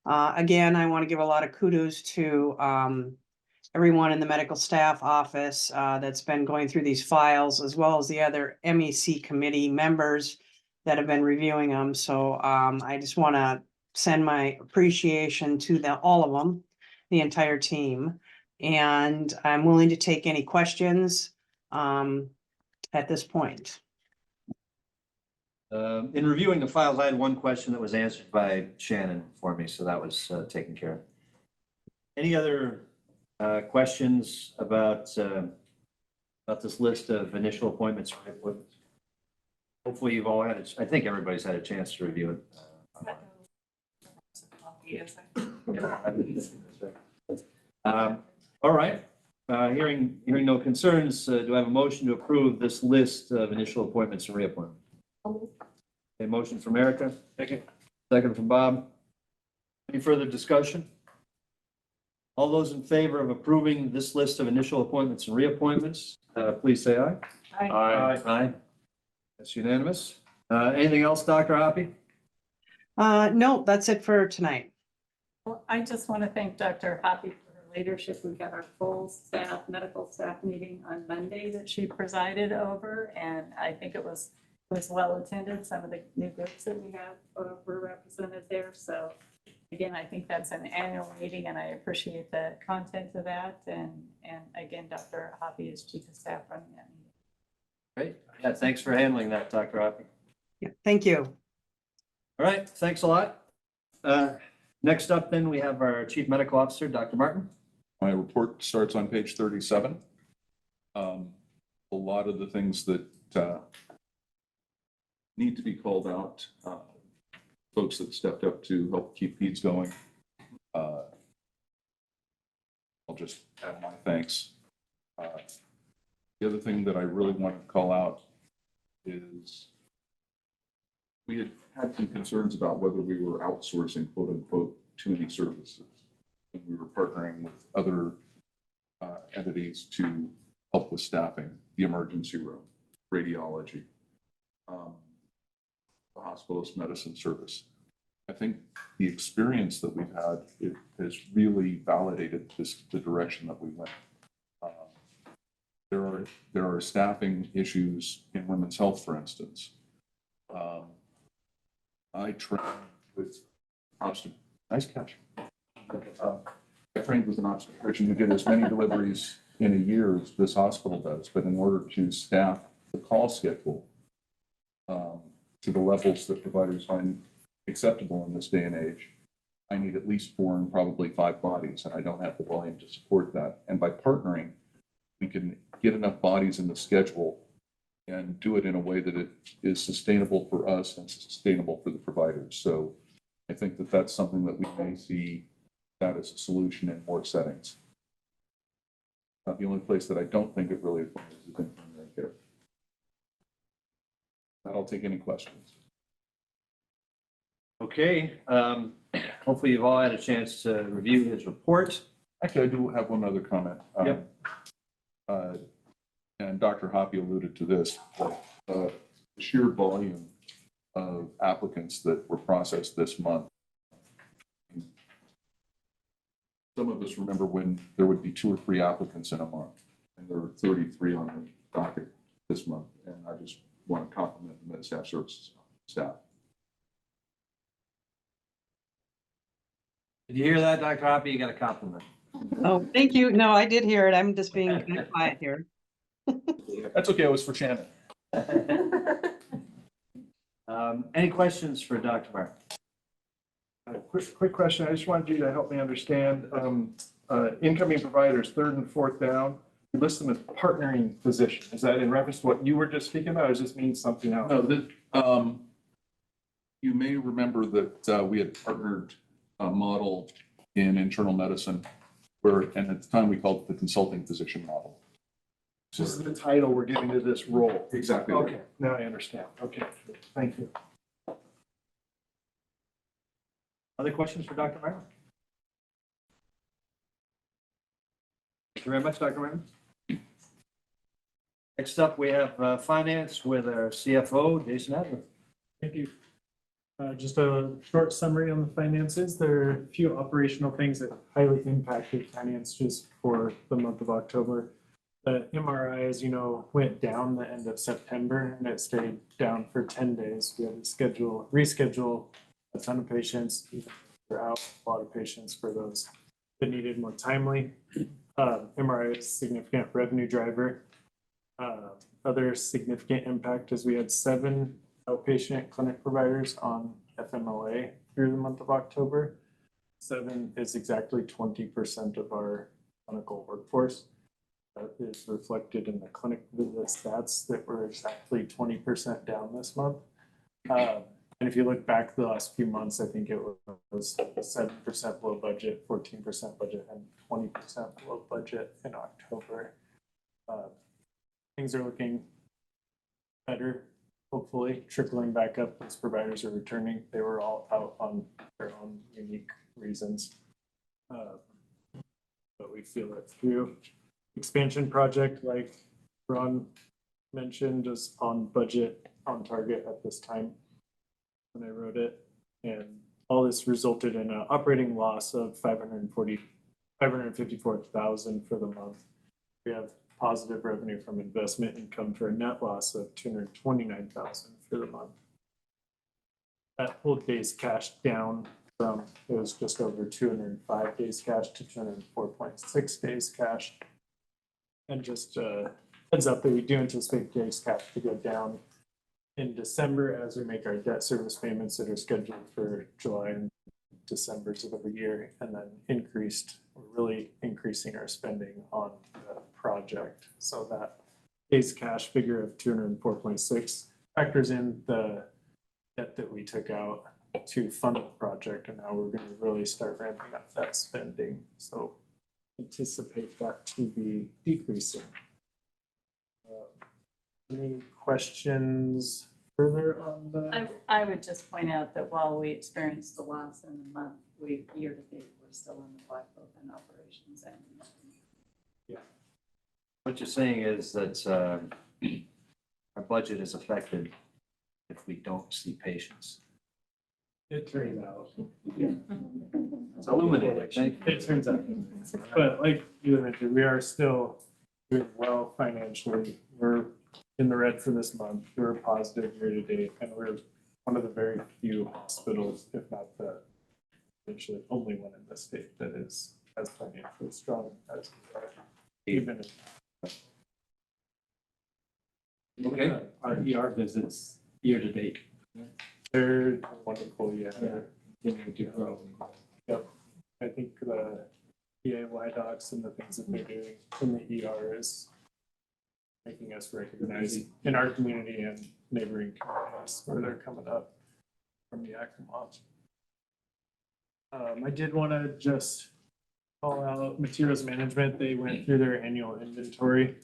Again, I want to give a lot of kudos to everyone in the medical staff office that's been going through these files, as well as the other MEC committee members that have been reviewing them. So I just want to send my appreciation to all of them, the entire team. And I'm willing to take any questions at this point. In reviewing the files, I had one question that was answered by Shannon for me, so that was taken care of. Any other questions about this list of initial appointments? Hopefully you've all had, I think everybody's had a chance to review it. All right, hearing no concerns, do I have a motion to approve this list of initial appointments and reappointments? A motion from Erica. Second from Bob. Any further discussion? All those in favor of approving this list of initial appointments and reappointments, please say aye. Aye. Aye. That's unanimous. Anything else, Dr. Hoppy? No, that's it for tonight. Well, I just want to thank Dr. Hoppy for her leadership. We had our full staff, medical staff meeting on Monday that she presided over, and I think it was well attended. Some of the new groups that we have were represented there. So again, I think that's an annual meeting, and I appreciate the content of that. And again, Dr. Hoppy is chief of staff running that meeting. Great. Yeah, thanks for handling that, Dr. Hoppy. Yeah, thank you. All right, thanks a lot. Next up then, we have our Chief Medical Officer, Dr. Martin. My report starts on page 37. A lot of the things that need to be called out, folks that stepped up to help keep peds going. I'll just add my thanks. The other thing that I really want to call out is we had some concerns about whether we were outsourcing, quote unquote, too many services. And we were partnering with other entities to help with staffing, the emergency room, radiology, the hospitalist medicine service. I think the experience that we've had, it has really validated the direction that we went. There are staffing issues in women's health, for instance. I trained with nice catch. I trained with an obstetrician who did as many deliveries in a year as this hospital does, but in order to staff the call schedule to the levels that providers find acceptable in this day and age, I need at least 4 and probably 5 bodies, and I don't have the volume to support that. And by partnering, we can get enough bodies in the schedule and do it in a way that it is sustainable for us and sustainable for the providers. So I think that that's something that we may see that as a solution in more settings. The only place that I don't think it really applies is in primary care. I'll take any questions. Okay, hopefully you've all had a chance to review his report. Actually, I do have one other comment. Yep. And Dr. Hoppy alluded to this, the sheer volume of applicants that were processed this month. Some of us remember when there would be 2 or 3 applicants in a month, and there were 33 on the docket this month. And I just want to compliment the Med Staff Services staff. Did you hear that, Dr. Hoppy? You got a compliment. Oh, thank you. No, I did hear it. I'm just being kind of quiet here. That's okay. It was for Shannon. Any questions for Dr. Martin? Quick question. I just wanted you to help me understand incoming providers, 3rd and 4th down. You list them as partnering physician. Is that in reference to what you were just speaking about, or does this mean something else? No, you may remember that we had partnered a model in internal medicine where, and at the time we called it the consulting physician model. This is the title we're giving to this role. Exactly. Okay, Right. now I understand. Okay, thank you. Other questions for Dr. Martin? Thank you very much, Dr. Martin. Next up, we have finance with our CFO, Jason Adler. Thank you. Just a short summary on the finances. There are a few operational things that highly impacted finances for the month of October. The MRI, as you know, went down the end of September and it stayed down for 10 days. We had to reschedule a ton of patients, even out a lot of patients for those that needed more timely. MRI is a significant revenue driver. Other significant impact is we had 7 outpatient clinic providers on FMLA through the month of October. 7 is exactly 20% of our clinical workforce. That is reflected in the clinic visit stats that were exactly 20% down this month. And if you look back the last few months, I think it was 7% below budget, 14% budget, and 20% below budget in October. Things are looking better, hopefully trickling back up as providers are returning. They were all out on their own unique reasons. But we feel it through. Expansion project, like Ron mentioned, is on budget, on target at this time when I wrote it. And all this resulted in an operating loss of $554,000 for the month. We have positive revenue from investment income for a net loss of $229,000 for the month. That pulled days cash down from, it was just over 205 days cash to 204.6 days cash. And just heads up that we do anticipate days cash to go down in December as we make our debt service payments that are scheduled for July and December of every year, and then we're really increasing our spending on the project. So that days cash figure of 204.6 factors in the debt that we took out to fund the project, and now we're going to really start ramping up that spending. So anticipate that to be decreasing. Any questions further on the? I would just point out that while we experienced the loss in the month, year to date, we're still in the black book in operations and. What you're saying is that our budget is affected if we don't see patients. It turns out. It's illuminating. It turns out. But like you mentioned, we are still doing well financially. We're in the red for this month. We're positive year to date, and we're one of the very few hospitals, if not the potentially only one in the state that is as financially strong as we are. Even Okay. Our ER visits year to date. they're wonderful, yeah. Continuing to grow. Yep. I think the PAY docs and the things that they're doing in the ER is making us recognized in our community and neighboring communities where they're coming up from the Yakima. I did want to just call out materials management. They went through their annual inventory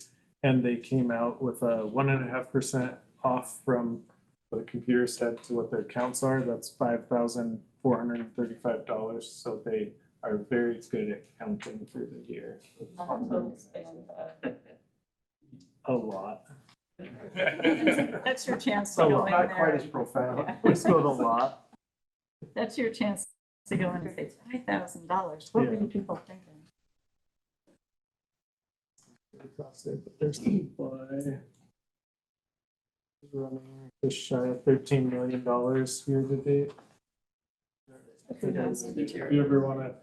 and they came out with a 1.5% off from what the computer said to what their counts are. That's $5,435. So they are very good at counting through the year. A lot. That's your chance to go in there. Not quite as profound. We spelled a lot. That's your chance to go in and say $5,000. What were you people thinking? But there's supply running just shy of $13 million year to date. If you ever want to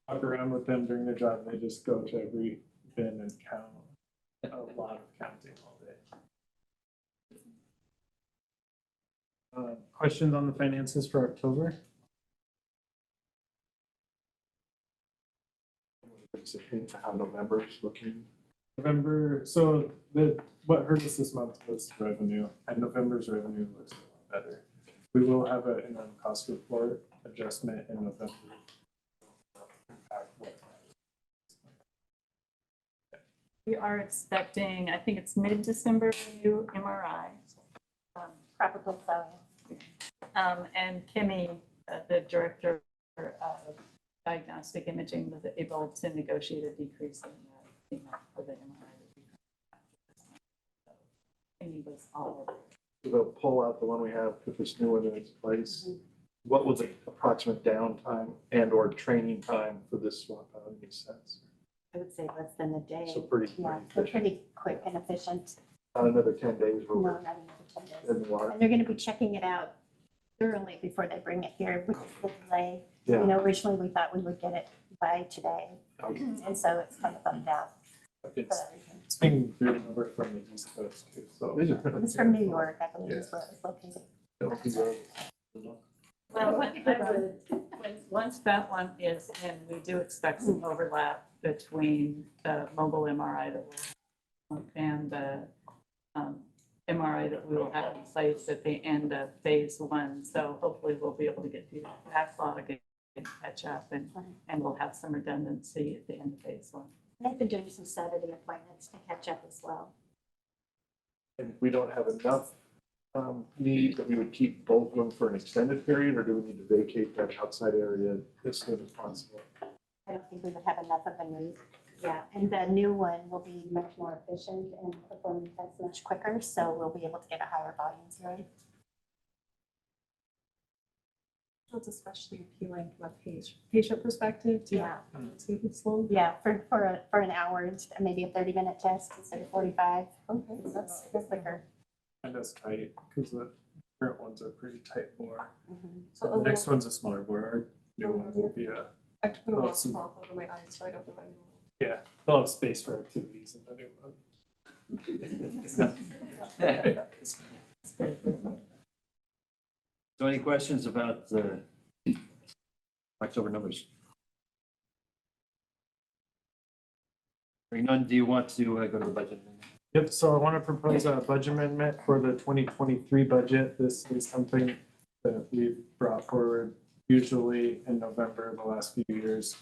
walk around with them during the job, they just go to every bin and count. A lot of counting all day. Questions on the finances for October? How November's looking. November, so what hurt us this month was revenue, and November's revenue looks a lot better. We will have an interim cost report adjustment in November. We are expecting, I think it's mid-December, new MRI. Probably so. And Kimmy, the director of diagnostic imaging, was able to negotiate a decrease in the payment for the MRI. Kimmy was all. They'll pull out the one we have, put this new one in its place. what was the approximate downtime and or training time for this swap out in these sets? I would say less than a day. So pretty, Yeah, pretty so efficient. pretty quick and efficient. Not another 10 days No, where not another 10 days. we're in the water. And they're gonna be checking it out thoroughly before they bring it here, which is the delay. Yeah. You know, originally we thought we would get it by today, Okay. and so it's kind of bumped out for It's, that reason. it's being driven over from the East Coast too, so. It's from New York, I believe is where it was located. Well, once that one is in, we do expect some overlap between the mobile MRI that we'll and the MRI that we will have in place at the end of phase one. So hopefully we'll be able to get through the backlog and catch up and we'll have some redundancy at the end of phase one. They've been doing some Saturday appointments to catch up as well. And if we don't have enough need, that we would keep both of them for an extended period, or do we need to vacate that outside area as soon as possible? I don't think we would have enough of a need. Yeah, and the new one will be much more efficient and performing tests much quicker, so we'll be able to get a higher volumes here. That's especially appealing from a patient perspective. Yeah. To be slow. Yeah, for an hour, maybe a 30-minute test instead of 45. Okay, That's quicker. And that's tight, because the current ones are pretty tight bore. So The next one's a smaller bore, our new one will be a, I have to put a lot Awesome. of over my eyes, so I don't know anymore. yeah, they'll have space for activities in the new one. So any questions about the October numbers? Hearing none, do you want to go to the budget? Yep, so I want to propose a budget amendment for the 2023 budget. This is something that we've brought forward usually in November the last few years.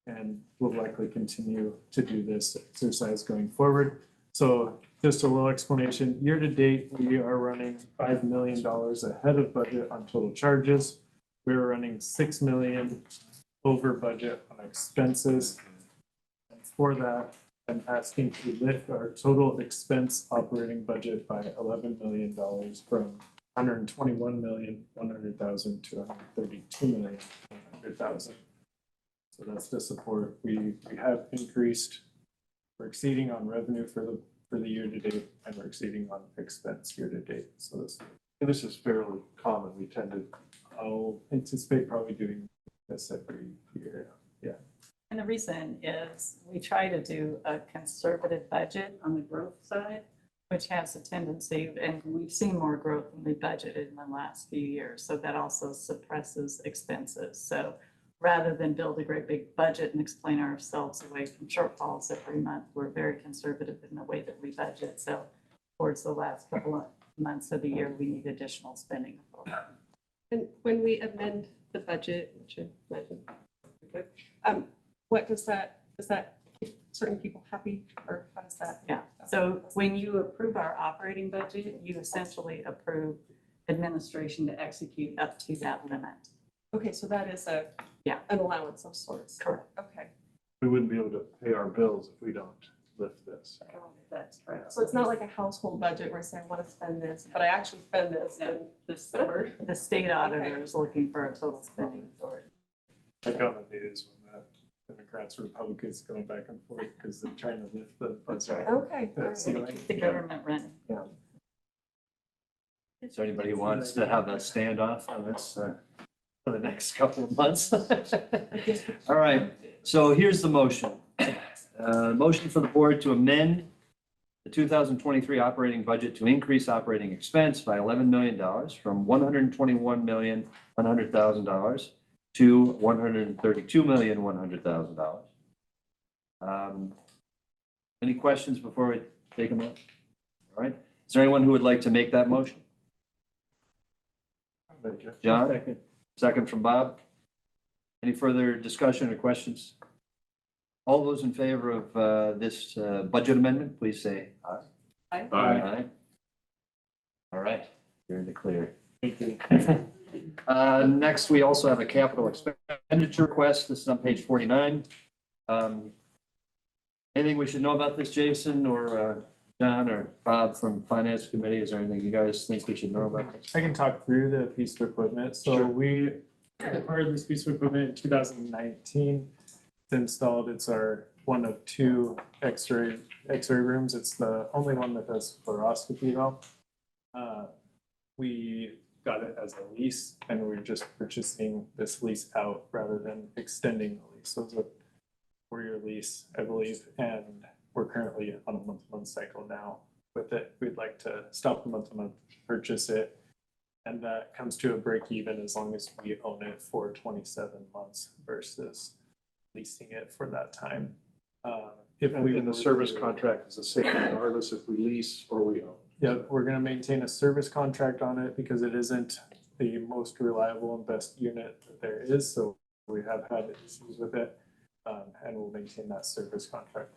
And will likely continue to do this exercise going forward. So just a little explanation, year to date, we are running $5 million ahead of budget on total charges. We're running $6 million over budget on expenses. And for that, I'm asking to lift our total expense operating budget by $11 million from $121,100,000 to $132,100,000. So that's the support. We have increased, we're exceeding on revenue for the year to date, and we're exceeding on expense year to date. So This is fairly common. We tend to, I'll anticipate probably doing this every year. Yeah. And the reason is we try to do a conservative budget on the growth side, which has a tendency, and we've seen more growth than we budgeted in the last few years. So that also suppresses expenses. So rather than build a great big budget and explain ourselves away from shortfalls every month, we're very conservative in the way that we budget. So towards the last couple of months of the year, we need additional spending. And when we amend the budget, which I imagine, what does that keep certain people happy, or how does that? Yeah, so when you approve our operating budget, you essentially approve administration to execute up to that limit. Okay, so that is an allowance of sorts. Correct. Okay, we wouldn't be able to pay our bills if we don't lift this. That's correct. so it's not like a household budget where I say I want to spend this, but I actually spend this. No, the state auditor is looking for a total spending authority. I got on the news when the Democrats, Republicans going back and forth because they're trying to lift the budget. Okay. That ceiling. The government running. Is there anybody who wants to have a standoff on this for the next couple of months? All right, so here's the motion. Motion for the board to amend the 2023 operating budget to increase operating expense by $11 million from $121,100,000 to $132,100,000. Any questions before we take them up? All right, is there anyone who would like to make that motion? John, second from Bob. Any further discussion or questions? All those in favor of this budget amendment, please say aye. Aye. Aye. All right, you're in the clear. Next, we also have a capital expenditure request. This is on page 49. Anything we should know about this, Jason, or John or Bob from Finance Committee, is there anything you guys think we should know about? I can talk through the piece of equipment. So Sure. we acquired this piece of equipment in 2019. It's installed. It's our one of two X-ray rooms. It's the only one that does fluoroscopy though. We got it as a lease, and we're just purchasing this lease out rather than extending the lease. So it's a 4-year lease, I believe, and we're currently on a month-to-month cycle now with it. We'd like to stop the month-to-month, purchase it, and that comes to a break even as long as we own it for 27 months versus leasing it for that time. If we And the were service to- contract is the same regardless if we lease or we own. Yeah, we're gonna maintain a service contract on it because it isn't the most reliable and best unit that there is, so we have had issues with it. And we'll maintain that service contract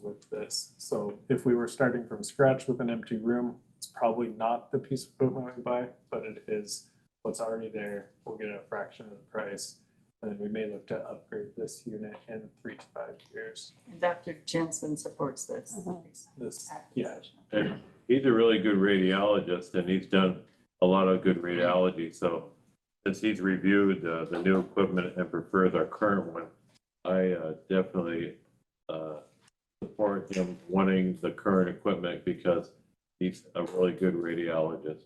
with this. So if we were starting from scratch with an empty room, it's probably not the piece of equipment we buy, but it is what's already there. We'll get a fraction of the price. And then we may look to upgrade this unit in 3 to 5 years. Dr. Jensen supports this. This, yeah. And he's a really good radiologist and he's done a lot of good radiology. So since he's reviewed the new equipment and prefers our current one, I definitely support him wanting the current equipment because he's a really good radiologist.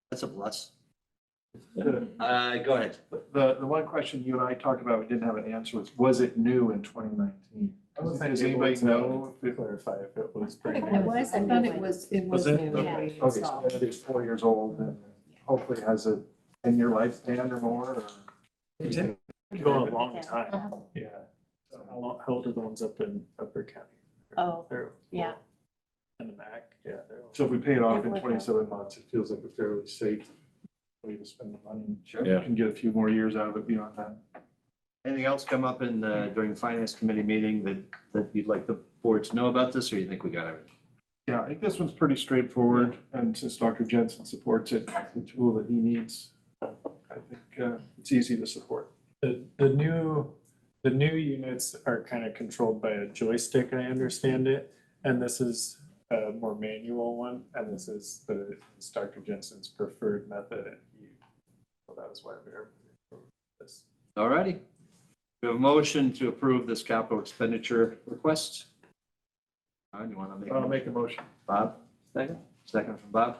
That's a plus. Go ahead. The one question you and I talked about, we didn't have an answer, was it new in 2019? Does anybody know if it? Clarify if it was. It was, I thought it was Was new it? when Yeah. we Okay, so installed. it is 4 years old and hopefully has a 10-year lifespan or more, or? Go a long time, yeah. How old are the ones up in Upper County? Oh, They're- yeah. And the Mac, yeah. they're- So if we pay it off in 27 months, it feels like a fairly safe way to spend the money. Sure. Yeah. You can get a few more years out of it beyond that. Anything else come up in, during the Finance Committee meeting that you'd like the board to know about this, or you think we got everything? Yeah, I think this one's pretty straightforward, and since Dr. Jensen supports it, the tool that he needs, I think it's easy to support. The new units are kind of controlled by a joystick, I understand it, and this is a more manual one, and this is Dr. Jensen's preferred method. So that was why we're this. All righty. We have a motion to approve this capital expenditure request. You want to make? I'll make a motion. Bob, second? Second from Bob.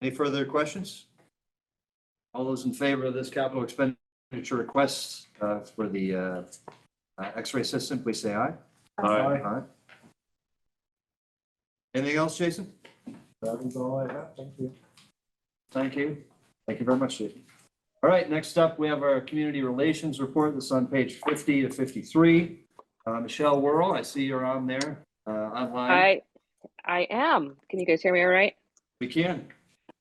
Any further questions? All those in favor of this capital expenditure request for the X-ray system, please say aye. Aye. Anything else, Jason? That is all I have, thank you. Thank you. Thank you very much, Jason. All right, next up, we have our community relations report. This is on page 50 to 53. Michelle Worrell, I see you're on there online. I am. Can you guys hear me all right? We can.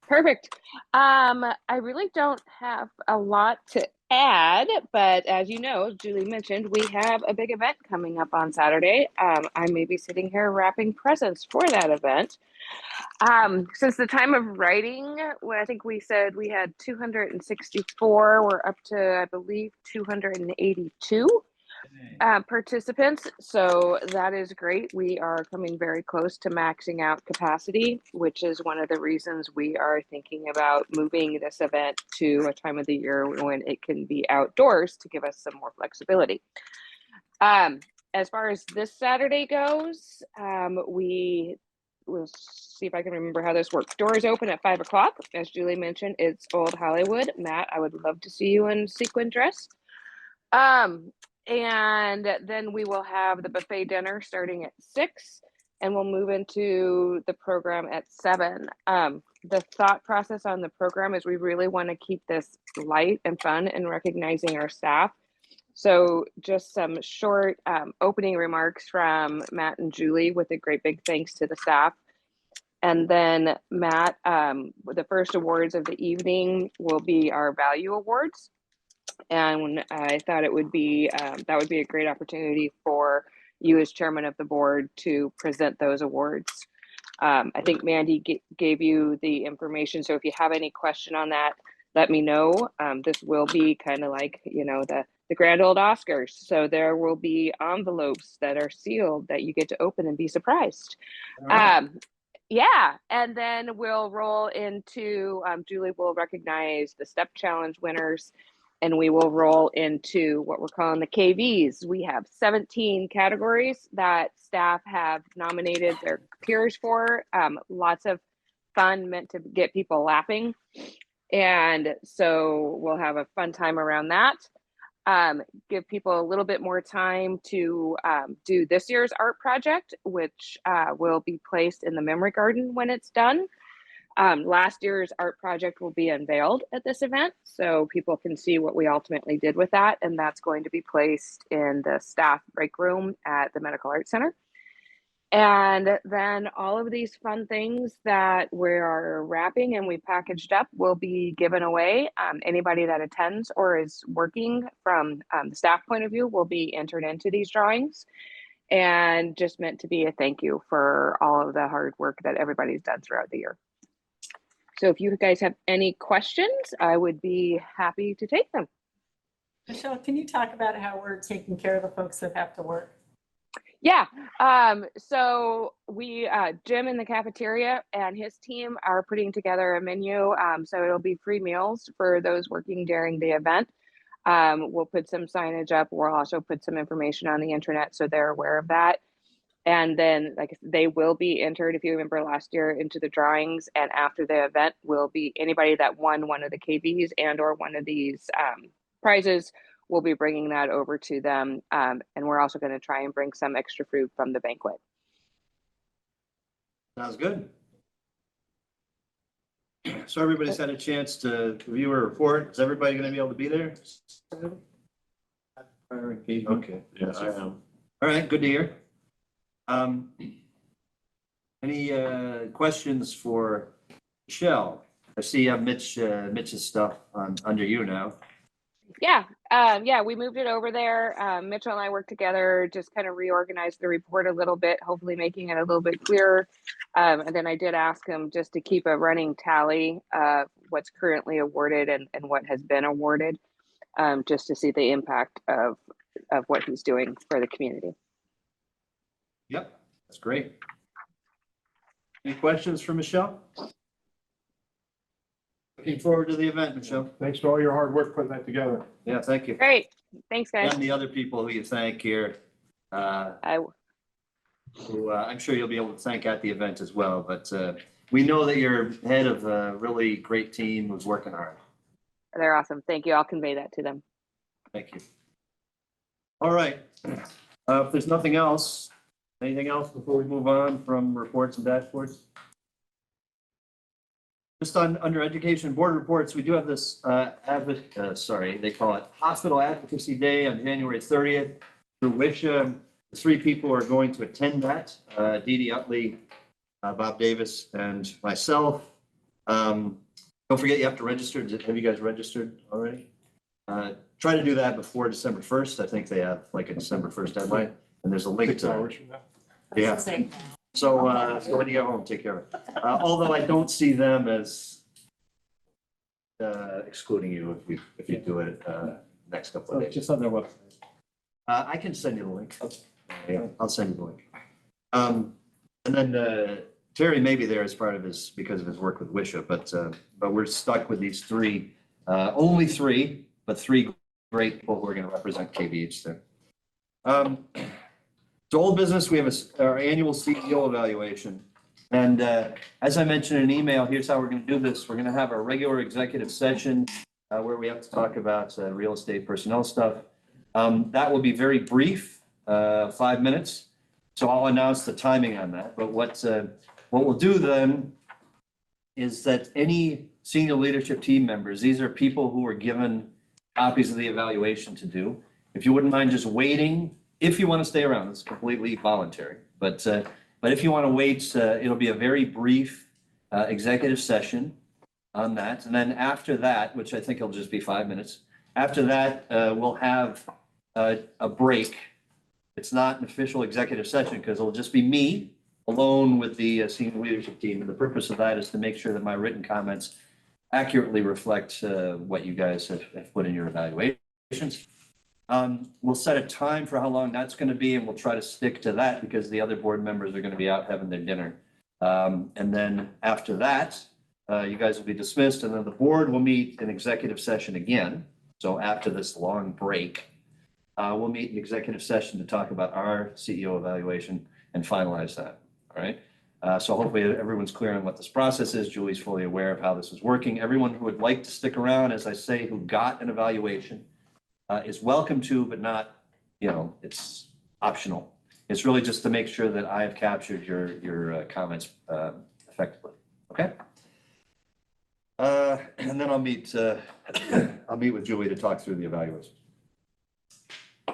Perfect. I really don't have a lot to add, but as you know, Julie mentioned, we have a big event coming up on Saturday. I may be sitting here wrapping presents for that event. Since the time of writing, I think we said we had 264. We're up to, I believe, 282 participants. So that is great. We are coming very close to maxing out capacity, which is one of the reasons we are thinking about moving this event to a time of the year when it can be outdoors to give us some more flexibility. As far as this Saturday goes, we'll see if I can remember how this works. Doors open at 5 o'clock. As Julie mentioned, it's Old Hollywood. Matt, I would love to see you in sequin dress. And then we will have the buffet dinner starting at 6, and we'll move into the program at 7. The thought process on the program is we really want to keep this light and fun and recognizing our staff. So just some short opening remarks from Matt and Julie with a great big thanks to the staff. And then Matt, the first awards of the evening will be our value awards. And I thought it would be, that would be a great opportunity for you as chairman of the board to present those awards. I think Mandy gave you the information. So if you have any question on that, let me know. This will be kind of like, you know, the the Grand Old Oscars. So there will be envelopes that are sealed that you get to open and be surprised. Yeah, and then we'll roll into, Julie will recognize the step challenge winners, and we will roll into what we're calling the KVs. We have 17 categories that staff have nominated their peers for. Lots of fun, meant to get people laughing. And so we'll have a fun time around that. Give people a little bit more time to do this year's art project, which will be placed in the memory garden when it's done. Last year's art project will be unveiled at this event, so people can see what we ultimately did with that, and that's going to be placed in the staff break room at the Medical Arts Center. And then all of these fun things that we are wrapping and we packaged up will be given away. Anybody that attends or is working from the staff point of view will be entered into these drawings, and just meant to be a thank you for all of the hard work that everybody's done throughout the year. So if you guys have any questions, I would be happy to take them. Michelle, can you talk about how we're taking care of the folks that have to work? Yeah, so we, Jim in the cafeteria and his team are putting together a menu. So it'll be free meals for those working during the event. We'll put some signage up. We'll also put some information on the internet so they're aware of that. And then like they will be entered, if you remember last year, into the drawings. And after the event will be anybody that won one of the KVs and or one of these prizes. We'll be bringing that over to them. And we're also going to try and bring some extra food from the banquet. Sounds good. So everybody's had a chance to review a report. Is everybody going to be able to be there? Okay. Yeah, I am. All right, good to hear. Any questions for Michelle? I see you have Mitch's stuff under you now. Yeah, yeah, we moved it over there. Mitchell and I worked together, just kind of reorganized the report a little bit, hopefully making it a little bit clearer. And then I did ask him just to keep a running tally of what's currently awarded and what has been awarded, just to see the impact of what he's doing for the community. Yep, that's great. Any questions for Michelle? Looking forward to the event, Michelle. Thanks for all your hard work putting that together. Yeah, thank you. Great, thanks guys. And the other people who you thank here, who I'm sure you'll be able to thank at the event as well. But we know that you're head of a really great team who's working hard. They're awesome. Thank you. I'll convey that to them. Thank you. All right. If there's nothing else, anything else before we move on from reports and dashboards? Just under education board reports, we do have this they call it Hospital Advocacy Day on January 30th. Through which the three people are going to attend that, Dee Dee Utley, Bob Davis, and myself. Don't forget you have to register. Have you guys registered already? Try to do that before December 1st. I think they have like a December 1st deadline, and there's a link 6 to hours from now. Yeah. So when you get home, take care of it. Although I don't see them as excluding you if you do it next couple of days. Just on their website. I can send you the link. Yeah, I'll send you the link. And then Terry may be there as part of because of his work with Wisha, but we're stuck with these three, only three, but three great people who are going to represent KVH there. So old business, we have our annual CEO evaluation. And as I mentioned in an email, here's how we're going to do this. We're going to have our regular executive session where we have to talk about real estate personnel stuff. That will be very brief, 5 minutes. So I'll announce the timing on that. But what we'll do then is that any senior leadership team members, these are people who were given copies of the evaluation to do. If you wouldn't mind just waiting, if you want to stay around, it's completely voluntary. But if you want to wait, it'll be a very brief executive session on that. And then after that, which I think will just be 5 minutes, after that, we'll have a break. It's not an official executive session because it'll just be me alone with the senior leadership team. And the purpose of that is to make sure that my written comments accurately reflect what you guys have put in your evaluations. We'll set a time for how long that's going to be, and we'll try to stick to that because the other board members are going to be out having their dinner. And then after that, you guys will be dismissed, and then the board will meet in executive session again. So after this long break, we'll meet in executive session to talk about our CEO evaluation and finalize that. All right. So hopefully everyone's clear on what this process is. Julie's fully aware of how this is working. Everyone who would like to stick around, as I say, who got an evaluation, is welcome to, but not, it's optional. It's really just to make sure that I have captured your comments effectively. Okay. And then I'll meet with Julie to talk through the evaluation.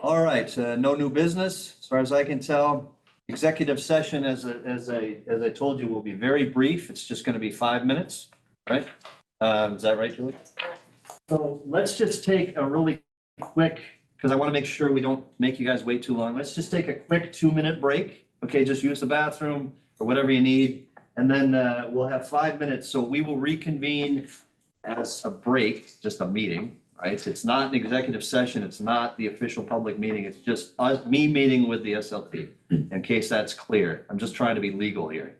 All right, no new business, as far as I can tell. Executive session, as I told you, will be very brief. It's just going to be 5 minutes, right? Is that right, Julie? So let's just take a really quick, because I want to make sure we don't make you guys wait too long. Let's just take a quick 2-minute break. Okay, just use the bathroom or whatever you need. And then we'll have 5 minutes. So we will reconvene as a break, just a meeting, right? It's not an executive session. It's not the official public meeting. It's just me meeting with the SLT, in case that's clear. I'm just trying to be legal here.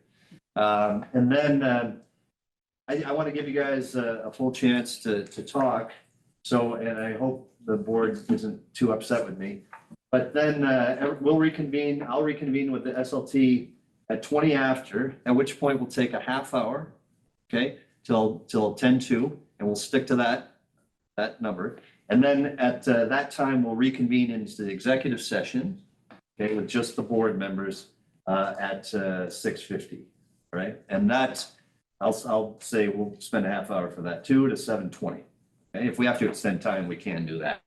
And then I want to give you guys a full chance to talk. So, and I hope the board isn't too upset with me. But then we'll reconvene. I'll reconvene with the SLT at 20 after, at which point we'll take a half hour, okay, till 10:02, and we'll stick to that number. And then at that time, we'll reconvene into the executive session, okay, with just the board members at 6:50, right? And that's, I'll say we'll spend a half hour for that too, to 7:20. Okay, if we have to extend time, we can do that.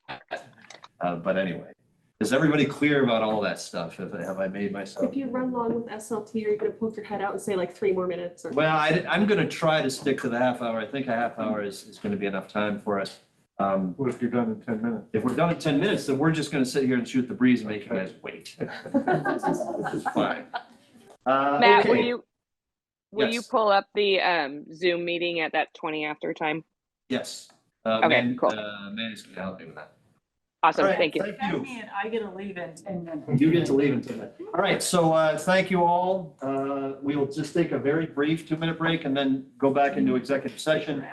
But anyway, is everybody clear about all that stuff? Have I made myself? If you run long with SLT, are you gonna poke your head out and say like 3 more minutes? Or? Well, I'm gonna try to stick to the half hour. I think a half hour is gonna be enough time for us. What if you're done in 10 minutes? If we're done in 10 minutes, then we're just gonna sit here and shoot the breeze and make you guys wait. This is fine. Matt, okay. will you Yes. pull up the Zoom meeting at that 20 after time? Yes. Okay, cool. Manny's gonna help me with that. Awesome, All right, thank you. Thank That you. means I get to leave in 10 minutes. You get to leave in 10 minutes. All right, so thank you all. We will just take a very brief 2-minute break and then go back into executive session.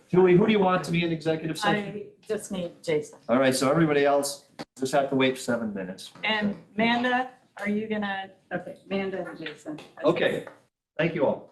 Julie, who do you want to be in executive session? I just need Jason. All right, so everybody else just have to wait 7 minutes. And Amanda, are you gonna, okay, Amanda and Jason. Okay, thank you all.